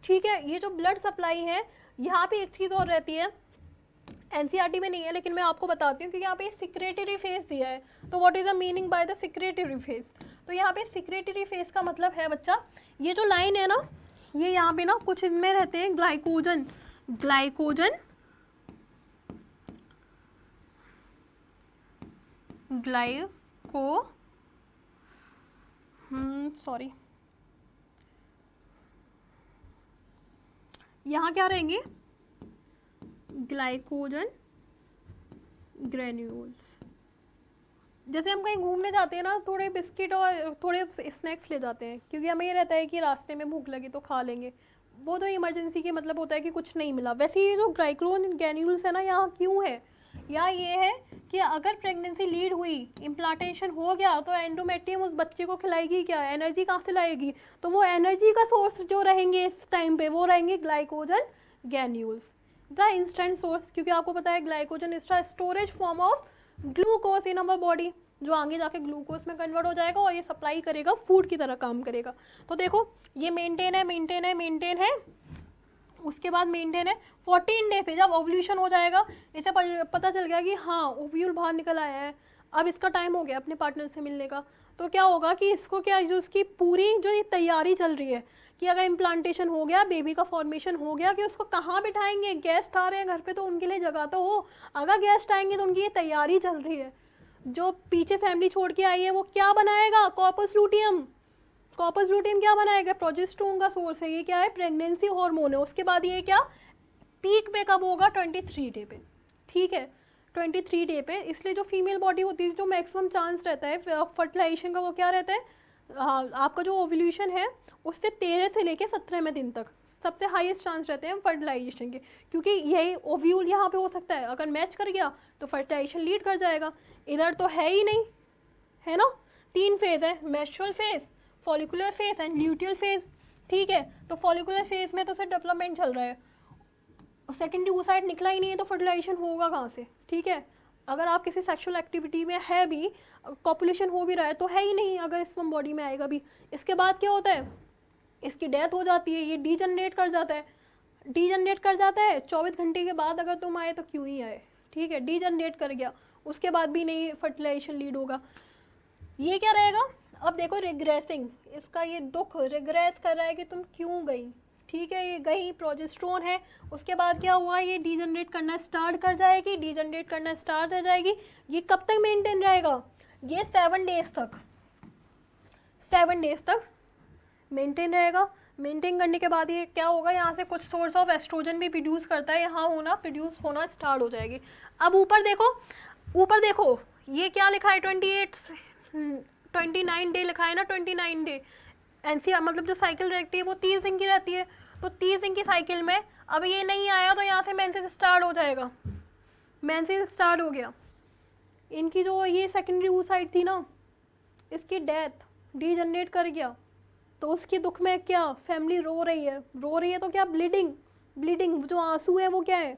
ठीक है। ये जो ब्लड सप्लाई है, यहाँ पे एक चीज़ और रहती है, NCERT में नहीं है लेकिन मैं आपको बताती हूँ क्योंकि यहाँ पे सिक्रेटरी फेज दिया है। तो what is the meaning by the secretary phase? तो यहाँ पे सिक्रेटरी फेज का मतलब है बच्चा, ये जो लाइन है ना, ये यहाँ पे ना कुछ इनमें रहते हैं ग्लाइकोजन यहाँ क्या रहेंगे? Glycogen granules. जैसे हम कहीं घूमने जाते हैं ना, थोड़े बिस्किट और थोड़े स्नैक्स ले जाते हैं क्योंकि हमें ये रहता है कि रास्ते में भूख लगी तो खा लेंगे। वो तो इमरजेंसी के मतलब होता है कि कुछ नहीं मिला। वैसे ये जो ग्लाइकोजन ग्रेन्यूल्स है ना, यहाँ क्यों है? यहाँ ये है कि अगर प्रेगनेंसी लीड हुई, इम्प्लांटेशन हो गया, तो एंडोमेट्रियम उस बच्चे को खिलाएगी क्या? एनर्जी कहाँ से लाएगी? तो वो एनर्जी का सोर्स जो रहेंगे इस टाइम पे वो रहेंगे glycogen granules, the instant source. क्योंकि आपको पता है glycogen is the storage form of glucose in our body, जो आगे जाके ग्लूकोज में कन्वर्ट हो जाएगा और ये सप्लाई करेगा, फूड की तरह काम करेगा। तो देखो ये मेंटेन है, उसके बाद मेंटेन है 14 डे पे। जब ओव्यूलेशन हो जाएगा, इसे पता चल गया कि हाँ ओव्यूल बाहर निकल आया है, अब इसका टाइम हो गया अपने पार्टनर से मिलने का, तो क्या होगा कि इसको क्या जो उसकी पूरी जो ये तैयारी चल रही है कि अगर इम्प्लांटेशन हो गया, बेबी का फॉर्मेशन हो गया, कि उसको कहाँ बिठाएंगे, गेस्ट आ रहे हैं घर पे तो उनके लिए जगह तो हो, अगर गेस्ट आएंगे तो उनकी ये तैयारी चल रही है। जो पीछे फैमिली छोड़ के आई है वो क्या बनाएगा, कॉर्पस लूटियम। कॉर्पस लूटियम क्या बनाएगा, प्रोजेस्टेरोन का सोर्स है, ये क्या है, प्रेगनेंसी हार्मोन है। उसके बाद ये क्या पीक पे कब होगा, 23 डे पे, ठीक है 23 डे पे। इसलिए जो फीमेल बॉडी होती है, जो मैक्सिमम चांस रहता है फर्टिलाइजेशन का, वो क्या रहता है, आपका जो ओव्यूलेशन है उससे 13 से लेके 17वें दिन तक सबसे हाईएस्ट चांस रहते हैं फर्टिलाइजेशन के, क्योंकि यही ओव्यूल यहाँ पे हो सकता है, अगर मैच कर गया तो फर्टिलाइजेशन लीड कर जाएगा। इधर तो है ही नहीं, है ना। 3 फेज है, menstrual phase, follicular phase and luteal phase, ठीक है। तो फॉलिकुलर फेज में तो सिर्फ डेवलपमेंट चल रहा है, सेकेंडरी oocyte निकला ही नहीं है, तो फर्टिलाइजेशन होगा कहाँ से, ठीक है। अगर आप किसी सेक्सुअल एक्टिविटी में है भी, पॉपुलेशन हो भी रहा है, तो है ही नहीं अगर स्पर्म बॉडी में आएगा भी। इसके बाद क्या होता है, इसकी डेथ हो जाती है, ये डीजनरेट कर जाता है, डीजनरेट कर जाता है 24 घंटे के बाद अगर तुम आए तो क्यों ही आए, ठीक है, डीजनरेट कर गया, उसके बाद भी नहीं फर्टिलाइजेशन लीड होगा। ये क्या रहेगा, अब देखो रिग्रेसिंग, इसका ये दुख रिग्रेस कर रहा है कि तुम क्यों गई, ठीक है, ये गई, प्रोजेस्टेरोन है। उसके बाद क्या हुआ, ये डीजनरेट करना स्टार्ट कर जाएगी, डीजनरेट करना स्टार्ट हो जाएगी। ये कब तक मेंटेन रहेगा, ये 7 डेज तक, 7 डेज तक मेंटेन रहेगा। मेंटेन करने के बाद ये क्या होगा, यहाँ से कुछ सोर्स ऑफ एस्ट्रोजन भी प्रोड्यूस करता है, यहाँ होना प्रोड्यूस होना स्टार्ट हो जाएगी। अब ऊपर देखो, ऊपर देखो, ये क्या लिखा है, 29 डे लिखा है ना, 29 डे एनसीआर, मतलब जो साइकिल रहती है वो 30 दिन की रहती है। तो 30 दिन की साइकिल में अब ये नहीं आया तो यहाँ से मेंसेस स्टार्ट हो जाएगा, मेंसेस स्टार्ट हो गया। इनकी जो ये सेकेंडरी oocyte थी ना, इसकी डेथ, डीजनरेट कर गया, तो उसके दुख में क्या फैमिली रो रही है, रो रही है तो क्या ब्लीडिंग, ब्लीडिंग जो आंसू है वो क्या है,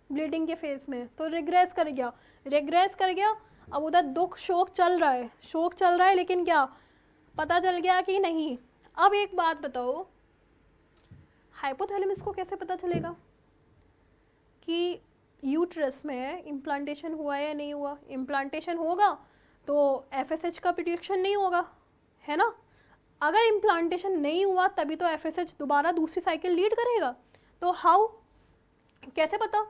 ब्लीडिंग के फेस में, तो रिग्रेस कर गया, रिग्रेस कर गया। अब उधर दुख शोक चल रहा है, शोक चल रहा है, लेकिन क्या पता चल गया कि नहीं। अब एक बात बताओ, हाइपोथैलेमस को कैसे पता चलेगा कि यूट्रस में इम्प्लांटेशन हुआ है या नहीं हुआ। इम्प्लांटेशन होगा तो एफएसएच का प्रोडक्शन नहीं होगा, है ना। अगर इम्प्लांटेशन नहीं हुआ तभी तो एफएसएच दोबारा दूसरी साइकिल लीड करेगा। तो हाउ, कैसे पता,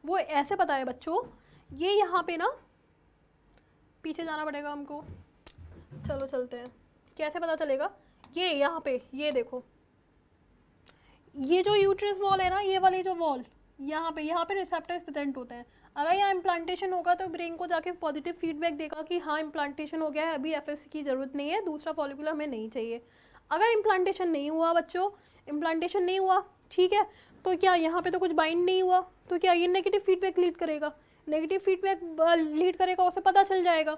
वो ऐसे पता है बच्चों, ये यहाँ पे ना पीछे जाना पड़ेगा हमको, चलो चलते हैं, कैसे पता चलेगा, ये यहाँ पे ये देखो, ये जो यूट्रस वॉल है ना, ये वाली जो वॉल, यहाँ पे रिसेप्टर्स प्रेजेंट होते हैं। अगर यहाँ इम्प्लांटेशन होगा तो ब्रेन को जाके पॉजिटिव फीडबैक देगा कि हाँ इम्प्लांटेशन हो गया है, अभी एफएससी की ज़रूरत नहीं है, दूसरा फॉलिकुलर हमें नहीं चाहिए। अगर इम्प्लांटेशन नहीं हुआ बच्चों, इम्प्लांटेशन नहीं हुआ, ठीक है, तो क्या यहाँ पे तो कुछ बाइंड नहीं हुआ, तो क्या ये नेगेटिव फीडबैक लीड करेगा, नेगेटिव फीडबैक लीड करेगा, उसे पता चल जाएगा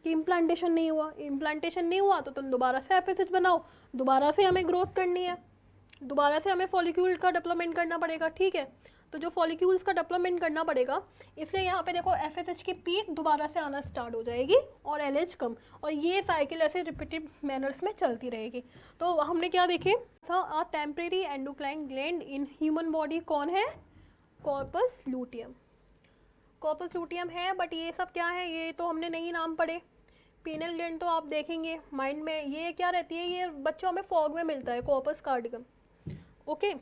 कि इम्प्लांटेशन नहीं हुआ। इम्प्लांटेशन नहीं हुआ तो तुम दोबारा से एफएसएच बनाओ, दोबारा से हमें ग्रोथ करनी है, दोबारा से हमें फॉलिक्यूल का डेवलपमेंट करना पड़ेगा, ठीक है। तो जो फॉलिक्यूल्स का डेवलपमेंट करना पड़ेगा, इसलिए यहाँ पे देखो एफएसएच की पीक दोबारा से आना स्टार्ट हो जाएगी और एलएच कम, और ये साइकिल ऐसे रिपीटेड मैनर्स में चलती रहेगी। तो हमने क्या देखे था, a temporary endocrine gland in human body कौन है, कॉर्पस लूटियम, कॉर्पस लूटियम है। बट ये सब क्या है, ये तो हमने नहीं नाम पढ़े। पीनल ग्लैंड तो आप देखेंगे माइंड में, ये क्या रहती है, ये बच्चों में फॉग में मिलता है, कॉर्पस कार्डिगम, okay.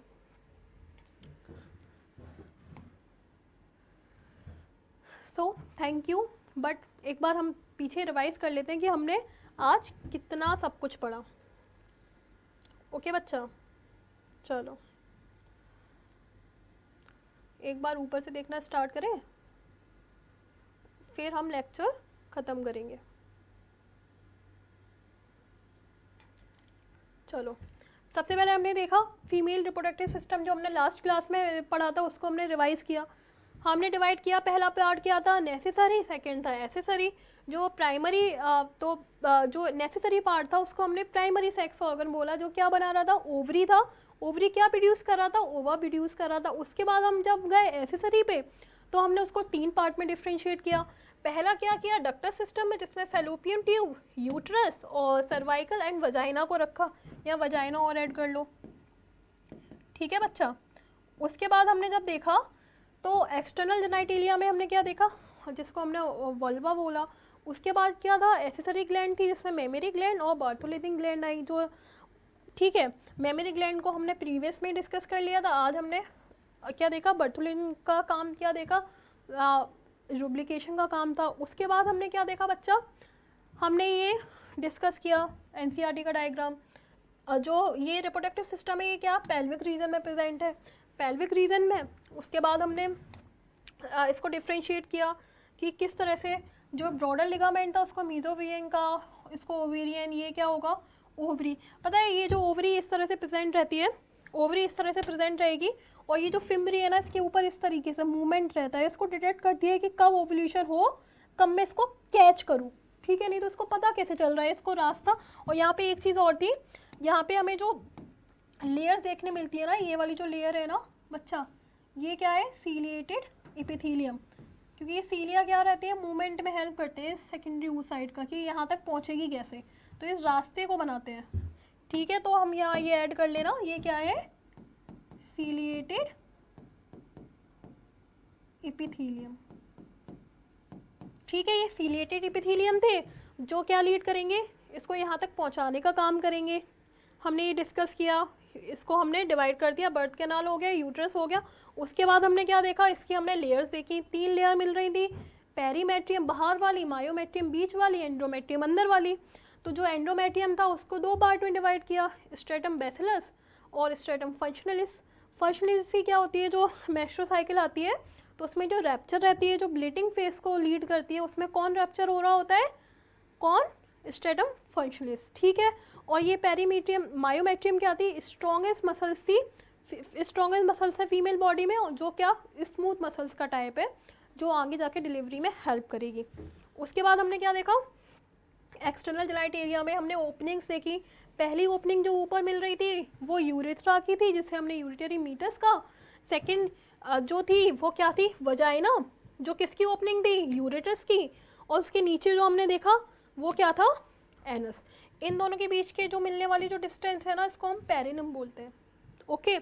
So thank you. But एक बार हम पीछे रिवाइज कर लेते हैं कि हमने आज कितना सब कुछ पढ़ा, ओके बच्चा। चलो एक बार ऊपर से देखना स्टार्ट करें, फिर हम लेक्चर ख़त्म करेंगे। चलो सबसे पहले हमने देखा फीमेल रिप्रोडक्टिव सिस्टम, जो हमने लास्ट क्लास में पढ़ा था उसको हमने रिवाइज किया। हमने डिवाइड किया, पहला पार्ट क्या था, नेसेसरी, सेकंड था एसेसरी। जो प्राइमरी जो नेसेसरी पार्ट था उसको हमने प्राइमरी सेक्स ऑर्गन बोला, जो क्या बना रहा था, ओवरी था। ओवरी क्या प्रोड्यूस कर रहा था, ओवा प्रोड्यूस कर रहा था। उसके बाद हम जब गए एसेसरी पे तो हमने उसको 3 पार्ट में डिफ्रेंशिएट किया। पहला क्या किया, डक्टस सिस्टम में, जिसमें फैलोपियन ट्यूब, यूट्रस और सर्वाइकल एंड वजाइना को रखा, या वजाइना और ऐड कर लो, ठीक है बच्चा। उसके बाद हमने जब देखा तो एक्सटर्नल जेनाइटेलिया में हमने क्या देखा, जिसको हमने वल्वा बोला। उसके बाद क्या था, एसेसरी ग्लैंड थी जिसमें मेमरी ग्लैंड और बार्थोलेटिन ग्लैंड आई जो, ठीक है। मेमरी ग्लैंड को हमने प्रीवियस में डिस्कस कर लिया था। आज हमने क्या देखा, बार्थोलेटिन का काम क्या देखा, रूब्लिकेशन का काम था। उसके बाद हमने क्या देखा बच्चा, हमने ये डिस्कस किया एनसीईआरटी का डायग्राम। जो ये रिप्रोडक्टिव सिस्टम है ये क्या पेल्विक रीजन में प्रेजेंट है, पेल्विक रीजन में। उसके बाद हमने इसको डिफ्रेंशिएट किया कि किस तरह से जो ब्रॉडर लिगामेंट था उसको मीजोवियन का, इसको ओवेरियन, ये क्या होगा ओवरी। पता है ये जो ओवरी इस तरह से प्रेजेंट रहती है, ओवरी इस तरह से प्रेजेंट रहेगी, और ये जो फिम्बरी है ना इसके ऊपर इस तरीके से मूवमेंट रहता है, इसको डिटेक्ट करती है कि कब ओवल्यूशन हो, कब मैं इसको कैच करूँ, ठीक है। नहीं तो इसको पता कैसे चल रहा है, इसको रास्ता। और यहाँ पे एक चीज़ और थी, यहाँ पे हमें जो लेयर देखने मिलती है ना, ये वाली जो लेयर है ना बच्चा, ये क्या है, सीलिएटेड इपिथीलियम। क्योंकि ये सीलिया क्या रहती है, मूवमेंट में हेल्प करते हैं सेकेंडरी oocyte का, कि यहाँ तक पहुँचेगी कैसे, तो इस रास्ते को बनाते हैं, ठीक है। तो हम यहाँ ये ऐड कर लेना, ये क्या है, सीलिएटेड इपिथीलियम, ठीक है। ये सीलिएटेड इपिथीलियम थे जो क्या लीड करेंगे, इसको यहाँ तक पहुँचाने का काम करेंगे। हमने ये डिस्कस किया, इसको हमने डिवाइड कर दिया, बर्थ कैनाल हो गया, यूट्रस हो गया। उसके बाद हमने क्या देखा, इसकी हमने लेयर्स देखी, 3 लेयर मिल रही थी, पेरीमेट्रियम बाहर वाली, मायोमेट्रियम बीच वाली, एंडोमेट्रियम अंदर वाली। तो जो एंडोमेट्रियम था उसको 2 पार्ट में डिवाइड किया, स्ट्रेटम बैसिलस और स्ट्रेटम फंक्शनलिस। फंक्शनलिस की क्या होती है, जो मेस्ट्रोसाइकिल आती है तो उसमें जो रैप्चर रहती है, जो ब्लीडिंग फेस को लीड करती है, उसमें कौन रैप्चर हो रहा होता है, कौन, स्ट्रेटम फंक्शनलिस, ठीक है। और ये पेरीमेट्रियम, मायोमेट्रियम क्या थी, स्ट्रॉन्गेस्ट मसल्स थी, स्ट्रॉन्गेस्ट मसल्स है फीमेल बॉडी में, जो क्या स्मूथ मसल्स का टाइप है, जो आगे जाके डिलीवरी में हेल्प करेगी। उसके बाद हमने क्या देखा, एक्सटर्नल जेनाइट एरिया में हमने ओपनिंग्स देखी। पहली ओपनिंग जो ऊपर मिल रही थी वो यूरेथ्रा की थी, जिसे हमने यूरिटरी मीटस का। सेकंड जो थी वो क्या थी, वजाइना, जो किसकी ओपनिंग थी, यूरेटस की। और उसके नीचे जो हमने देखा वो क्या था, एनस। इन दोनों के बीच के जो मिलने वाली जो डिस्टेंस है ना, इसको हम पेरिनम बोलते हैं, ओके।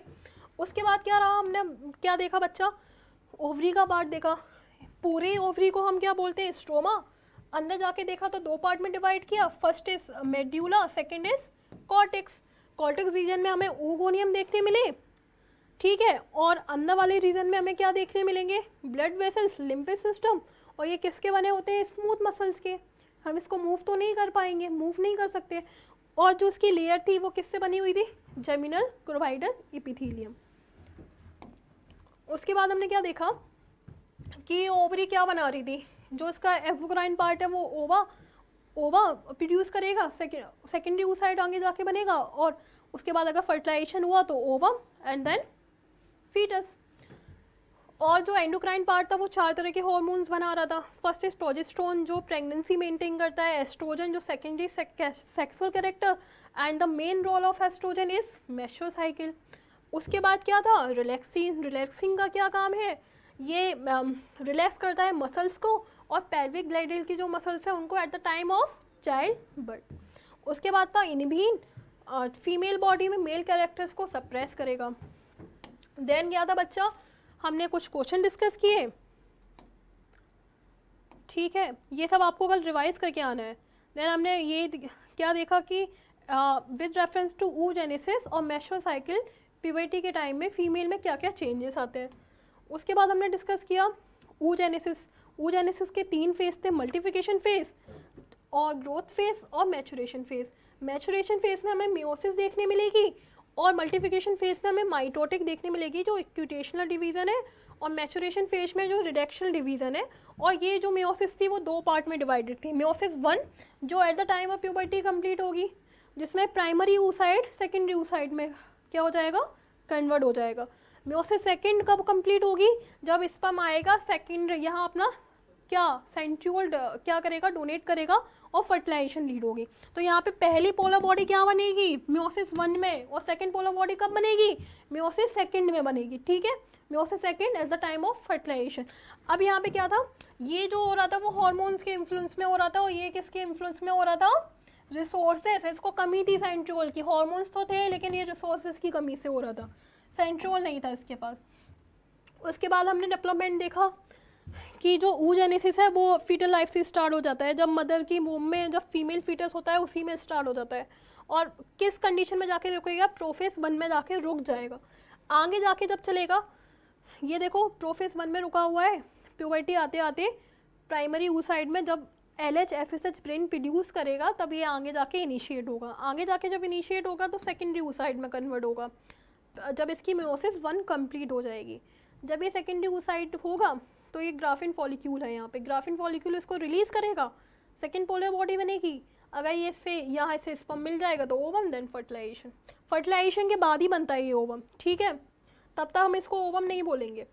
उसके बाद क्या रहा, हमने क्या देखा बच्चा, ओवरी का पार्ट देखा। पूरे ओवरी को हम क्या बोलते हैं, स्ट्रोमा। अंदर जाके देखा तो 2 पार्ट में डिवाइड किया, first is medulla, second is cortex. Cortex region में हमें ओगोनियम देखने मिले, ठीक है। और अंदर वाले रीजन में हमें क्या देखने मिलेंगे, ब्लड वेसल्स, लिम्फेस सिस्टम। और ये किसके बने होते हैं, स्मूथ मसल्स के। हम इसको मूव तो नहीं कर पाएंगे, मूव नहीं कर सकते। और जो उसकी लेयर थी वो किससे बनी हुई थी, जेमिनल क्रोवाइडल इपिथीलियम। उसके बाद हमने क्या देखा कि ओवरी क्या बना रही थी, जो इसका एवोक्राइन पार्ट है वो ओवा प्रोड्यूस करेगा, सेकेंडरी oocyte आगे जाके बनेगा, और उसके बाद अगर फर्टिलाइजेशन हुआ तो ओवम एंड देन फीटस। और जो एंडोक्राइन पार्ट था वो 4 तरह के हॉर्मोन्स बना रहा था। फर्स्ट इज प्रोजेस्टेरोन जो प्रेगनेंसी मेंटेन करता है, एस्ट्रोजन जो secondary sexual character, and the main role of oestrogen is menstrual cycle. उसके बाद क्या था, रिलैक्सिन। रिलैक्सिंग का क्या काम है, ये रिलैक्स करता है मसल्स को, और पेल्विक ग्लैंडल की जो मसल्स है उनको eight the time of child birth. उसके बाद था इनहिबिन, फीमेल बॉडी में मेल कैरेक्टर्स को सप्रेस करेगा। देन क्या था बच्चा, हमने कुछ क्वेश्चन डिस्कस किए, ठीक है। ये सब आपको कल रिवाइज करके आना है। देन हमने ये क्या देखा कि विद रेफरेंस टू oogenesis और मेस्ट्रोसाइकिल, प्यूबर्टी के टाइम में फीमेल में क्या क्या चेंजेस आते हैं। उसके बाद हमने डिस्कस किया oogenesis। oogenesis के 3 फेज थे, मल्टीप्लिकेशन फेज और ग्रोथ फेज और मैचुरेशन फेज। मैचुरेशन फेज में हमें मियोसिस देखने मिलेगी, और मल्टीप्लिकेशन फेज में हमें माइटोटिक देखने मिलेगी जो इक्विटेशनल डिवीज़न है, और मैचुरेशन फेज में जो रिडक्शनल डिवीज़न है। और ये जो मियोसिस थी वो 2 पार्ट में डिवाइडेड थी। मियोसिस 1 जो eight the time of puberty complete होगी, जिसमें प्राइमरी oocyte सेकेंडरी oocyte में क्या हो जाएगा, कन्वर्ट हो जाएगा। मियोसिस 2 कब कंप्लीट होगी, जब स्पर्म आएगा सेकेंड, यहाँ अपना क्या सेंट्रियोल क्या करेगा, डोनेट करेगा, और फर्टिलाइजेशन लीड होगी। तो यहाँ पे पहली पोलर बॉडी क्या बनेगी, मियोसिस 1 में, और सेकंड पोलर बॉडी कब बनेगी, मियोसिस 2 में बनेगी, ठीक है। Meiosis 2 at the time of fertilization. अब यहाँ पे क्या था, ये जो हो रहा था वो हॉर्मोन्स के इन्फ्लुएंस में हो रहा था, और ये किसके इन्फ्लुएंस में हो रहा था, रिसोर्सेज। इसको कमी थी सेंट्रियोल की, हॉर्मोन्स तो थे लेकिन ये रिसोर्सेज की कमी से हो रहा था, सेंट्रियोल नहीं था इसके पास। उसके बाद हमने डेवलपमेंट देखा कि जो oogenesis है वो फीटल लाइफ से स्टार्ट हो जाता है, जब मदर की वूम में जब फीमेल फीटस होता है उसी में स्टार्ट हो जाता है। और किस कंडीशन में जाके रुकेगा? प्रोफेज 1 में जाके रुक जाएगा। आगे जाके जब चलेगा, ये देखो प्रोफेज 1 में रुका हुआ है, प्यूबर्टी आते आते प्राइमरी oocyte में जब LH FSH ब्रेन प्रोड्यूस करेगा तब ये आगे जाके इनिशिएट होगा। आगे जाके जब इनिशिएट होगा तो सेकेंडरी oocyte में कन्वर्ट होगा, जब इसकी मेयोसिस 1 कंप्लीट हो जाएगी। जब ये सेकेंडरी oocyte होगा तो ये ग्राफिन फॉलिक्यूल है, यहाँ पे ग्राफिन फॉलिक्यूल इसको रिलीज करेगा, सेकेंड पोलर बॉडी बनेगी। अगर ये इससे यहाँ से स्पर्म मिल जाएगा तो ओवम, देन फर्टिलाइजेशन। फर्टिलाइजेशन के बाद ही बनता है ये ओवम, ठीक है, तब तक हम इसको ओवम नहीं बोलेंगे।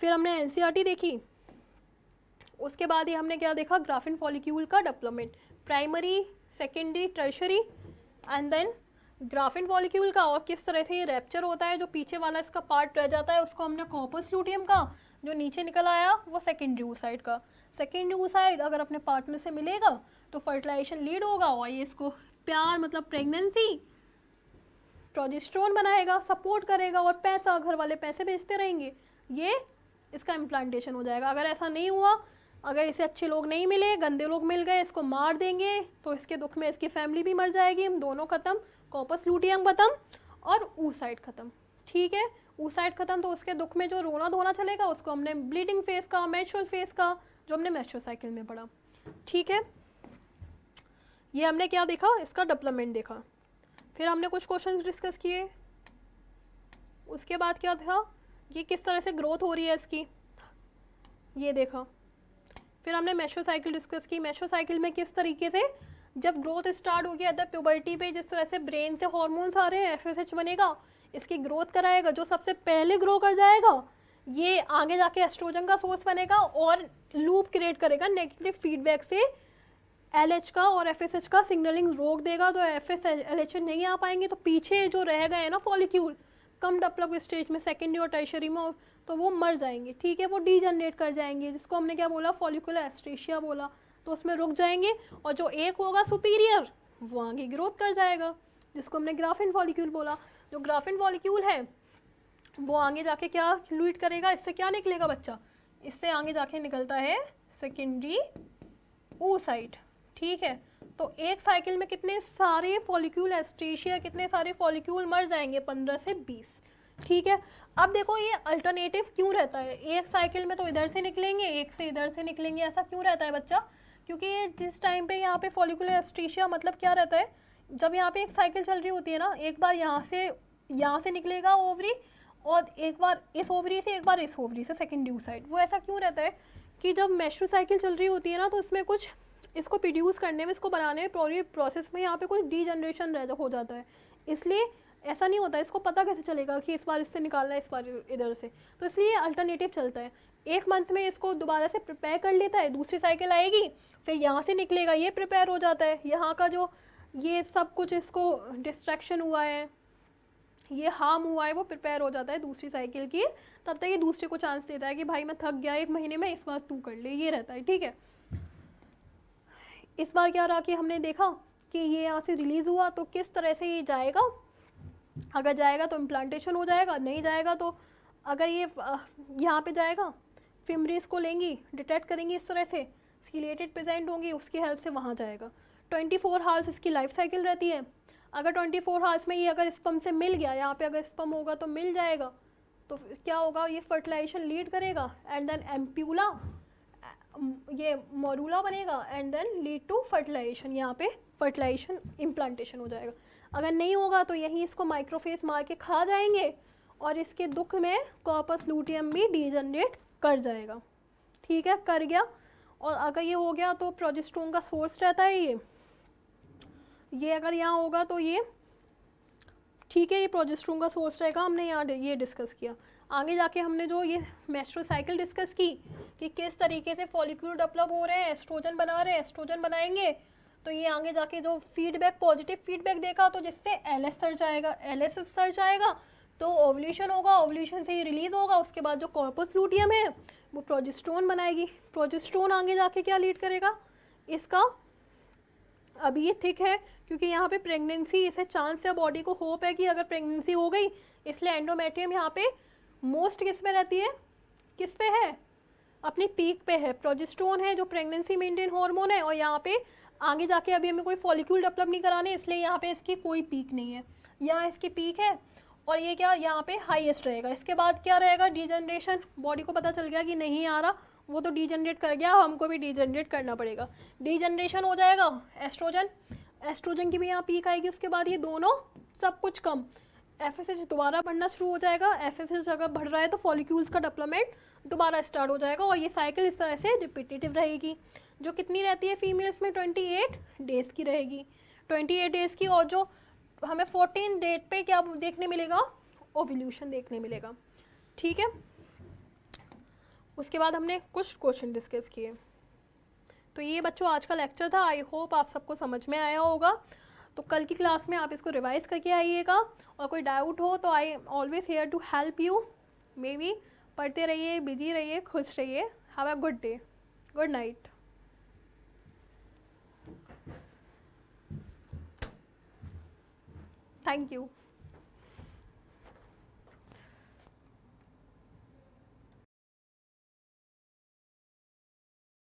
फिर हमने एनसीईआरटी देखी, उसके बाद ही हमने क्या देखा? ग्राफिन फॉलिक्यूल का development, primary, secondary, tertiary and then Graafian follicle का, और किस तरह से ये रैप्चर होता है, जो पीछे वाला इसका पार्ट रह जाता है उसको हमने कॉर्पस लूटियम का, जो नीचे निकल आया वो सेकेंडरी oocyte का। सेकेंडरी oocyte अगर अपने पार्टनर से मिलेगा तो फर्टिलाइजेशन लीड होगा और ये इसको प्यार मतलब प्रेगनेंसी, प्रोजेस्टेरोन बनाएगा, सपोर्ट करेगा और पैसा, घर वाले पैसे भेजते रहेंगे, ये इसका इम्प्लांटेशन हो जाएगा। अगर ऐसा नहीं हुआ, अगर इसे अच्छे लोग नहीं मिले, गंदे लोग मिल गए, इसको मार देंगे, तो इसके दुख में इसकी फैमिली भी मर जाएगी, हम दोनों खत्म, कॉर्पस लूटियम खत्म और oocyte खत्म, ठीक है। oocyte खत्म तो उसके दुख में जो रोना धोना चलेगा उसको हमने ब्लीडिंग फेज का, मेंस्ट्रुअल फेज का, जो हमने मेंस्ट्रुअल साइकिल में पढ़ा, ठीक है। ये हमने क्या देखा? इसका डेवलपमेंट देखा। फिर हमने कुछ क्वेश्चंस डिस्कस किए, उसके बाद क्या था, ये किस तरह से ग्रोथ हो रही है इसकी, ये देखा। फिर हमने मेंस्ट्रुअल साइकिल डिस्कस की, मेंस्ट्रुअल साइकिल में किस तरीके से जब ग्रोथ स्टार्ट हो गया एट द प्यूबर्टी पे, जिस तरह से ब्रेन से हॉर्मोन्स आ रहे हैं, FSH बनेगा, इसकी ग्रोथ कराएगा, जो सबसे पहले ग्रो कर जाएगा ये आगे जाके एस्ट्रोजन का सोर्स बनेगा और लूप क्रिएट करेगा नेगेटिव फीडबैक से, LH का और FSH का सिग्नलिंग रोक देगा, तो FSH LH नहीं आ पाएंगे, तो पीछे जो रह गए हैं ना फॉलिक्यूल कम डेवलप स्टेज में, सेकेंडरी और टर्शरी में, तो वो मर जाएंगे, ठीक है, वो डीजनरेट कर जाएंगे, जिसको हमने क्या बोला? फॉलिकुलर एस्ट्रेशिया बोला, तो उसमें रुक जाएंगे। और जो एक होगा सुपीरियर वो आगे ग्रोथ कर जाएगा, जिसको हमने ग्राफिन फॉलिक्यूल बोला। जो ग्राफिन फॉलिक्यूल है वो आगे जाके क्या लीड करेगा? इससे क्या निकलेगा बच्चा? इससे आगे जाके निकलता है सेकेंडरी oocyte, ठीक है। तो एक साइकिल में कितने सारे फॉलिक्यूल एस्ट्रेशिया, कितने सारे फॉलिक्यूल मर जाएंगे? 15 से 20, ठीक है। अब देखो ये अल्टरनेटिव क्यों रहता है? एक साइकिल में तो इधर से निकलेंगे, एक से इधर से निकलेंगे, ऐसा क्यों रहता है बच्चा? क्योंकि ये जिस टाइम पे यहाँ पे फॉलिकुलर एस्ट्रेशिया मतलब क्या रहता है, जब यहाँ पे एक साइकिल चल रही होती है ना, एक बार यहाँ से निकलेगा ओवरी, और एक बार इस ओवरी से, एक बार इस ओवरी से, सेकेंडरी oocyte। वो ऐसा क्यों रहता है कि जब मेंस्ट्रुअल साइकिल चल रही होती है ना, तो इसमें कुछ इसको प्रोड्यूस करने में, इसको बनाने में, पूरी प्रोसेस में यहाँ पे कुछ डीजनरेशन हो जाता है, इसलिए ऐसा नहीं होता। इसको पता कैसे चलेगा कि इस बार इससे निकालना है, इस बार इधर से? तो इसलिए अल्टरनेटिव चलता है। एक मंथ में इसको दोबारा से प्रिपेयर कर लेता है, दूसरी साइकिल आएगी, फिर यहाँ से निकलेगा, ये प्रिपेयर हो जाता है, यहाँ का जो ये सब कुछ इसको डिस्ट्रैक्शन हुआ है, ये हार्म हुआ है, वो प्रिपेयर हो जाता है दूसरी साइकिल की। तब तक ये दूसरे को चांस देता है कि भाई मैं थक गया 1 महीने में, इस बार तू कर ले, ये रहता है, ठीक है। इस बार क्या रहा कि हमने देखा कि ये यहाँ से रिलीज़ हुआ तो किस तरह से ये जाएगा। अगर जाएगा तो इम्प्लांटेशन हो जाएगा, नहीं जाएगा तो अगर ये यहाँ पे जाएगा, फिमरीज को लेंगी, डिटेक्ट करेंगी, इस तरह से स्किलेटेड प्रेजेंट होंगी, उसकी हेल्प से वहाँ जाएगा। 24 हावर्स इसकी लाइफ साइकिल रहती है। अगर 24 हावर्स में ये अगर स्पर्म से मिल गया, यहाँ पे अगर स्पर्म होगा तो मिल जाएगा, तो क्या होगा? ये फर्टिलाइजेशन लीड करेगा एंड देन एम्प्यूला, ये मोरूला बनेगा and then lead to fertilization. यहाँ पे फर्टिलाइजेशन इम्प्लांटेशन हो जाएगा। अगर नहीं होगा तो यहीं इसको माइक्रोफेज मार के खा जाएंगे और इसके दुख में कॉर्पस लूटियम भी डीजनरेट कर जाएगा, ठीक है, कर गया। और अगर ये हो गया तो प्रोजेस्टेरोन का सोर्स रहता है ये अगर यहाँ होगा तो ये ठीक है, ये प्रोजेस्टेरोन का सोर्स रहेगा। हमने यहाँ ये डिस्कस किया। आगे जाके हमने जो ये मेंस्ट्रुअल साइकिल डिस्कस की कि किस तरीके से फॉलिक्यूल डेवलप हो रहे हैं, एस्ट्रोजन बना रहे हैं, एस्ट्रोजन बनाएंगे तो ये आगे जाके जो फीडबैक, पॉजिटिव फीडबैक देखा तो जिससे एलएस सर्च आएगा, एलएस सर्च आएगा तो ओवल्यूशन होगा, ओवल्यूशन से ही रिलीज होगा। उसके बाद जो कॉर्पस लूटियम है वो प्रोजेस्टेरोन बनाएगी। प्रोजेस्टेरोन आगे जाके क्या लीड करेगा? इसका अभी ये थिक है क्योंकि यहाँ पे प्रेगनेंसी, इसे चांस है, बॉडी को होप है कि अगर प्रेगनेंसी हो गई, इसलिए एंडोमेट्रियम यहाँ पे मोस्ट किस पे रहती है, किस पे है, अपनी पीक पे है। प्रोजेस्टेरोन है जो प्रेगनेंसी मेंटेन हार्मोन है, और यहाँ पे आगे जाके अभी हमें कोई फॉलिक्यूल डेवलप नहीं कराने, इसलिए यहाँ पे इसकी कोई पीक नहीं है। यहाँ इसकी पीक है और ये क्या यहाँ पे हाईएस्ट रहेगा। इसके बाद क्या रहेगा, डीजनरेशन। बॉडी को पता चल गया कि नहीं आ रहा, वो तो डीजनरेट कर गया, हमको भी डीजनरेट करना पड़ेगा। डीजनरेशन हो जाएगा, एस्ट्रोजन, एस्ट्रोजन की भी यहाँ पीक आएगी। उसके बाद ये दोनों सब कुछ कम, एफएसएच दोबारा बढ़ना शुरू हो जाएगा। एफएसएच अगर बढ़ रहा है तो फॉलिक्यूल्स का डेवलपमेंट दोबारा स्टार्ट हो जाएगा, और ये साइकिल इस तरह से रिपीटेटिव रहेगी। जो कितनी रहती है फीमेल्स में, 28 डेज़ की रहेगी, 28 डेज़ की। और जो हमें 14 डेट पे क्या देखने मिलेगा, ओव्यूलेशन देखने मिलेगा। ठीक है, उसके बाद हमने कुछ क्वेश्चन डिस्कस किए। तो ये बच्चों आज का लेक्चर था, आई होप आप सबको समझ में आया होगा। तो कल की क्लास में आप इसको रिवाइज करके आइएगा, और कोई डाउट हो तो I always here to help you. May be पढ़ते रहिए, बिजी रहिए, खुश रहिए। Have a good day, good night. Thank you.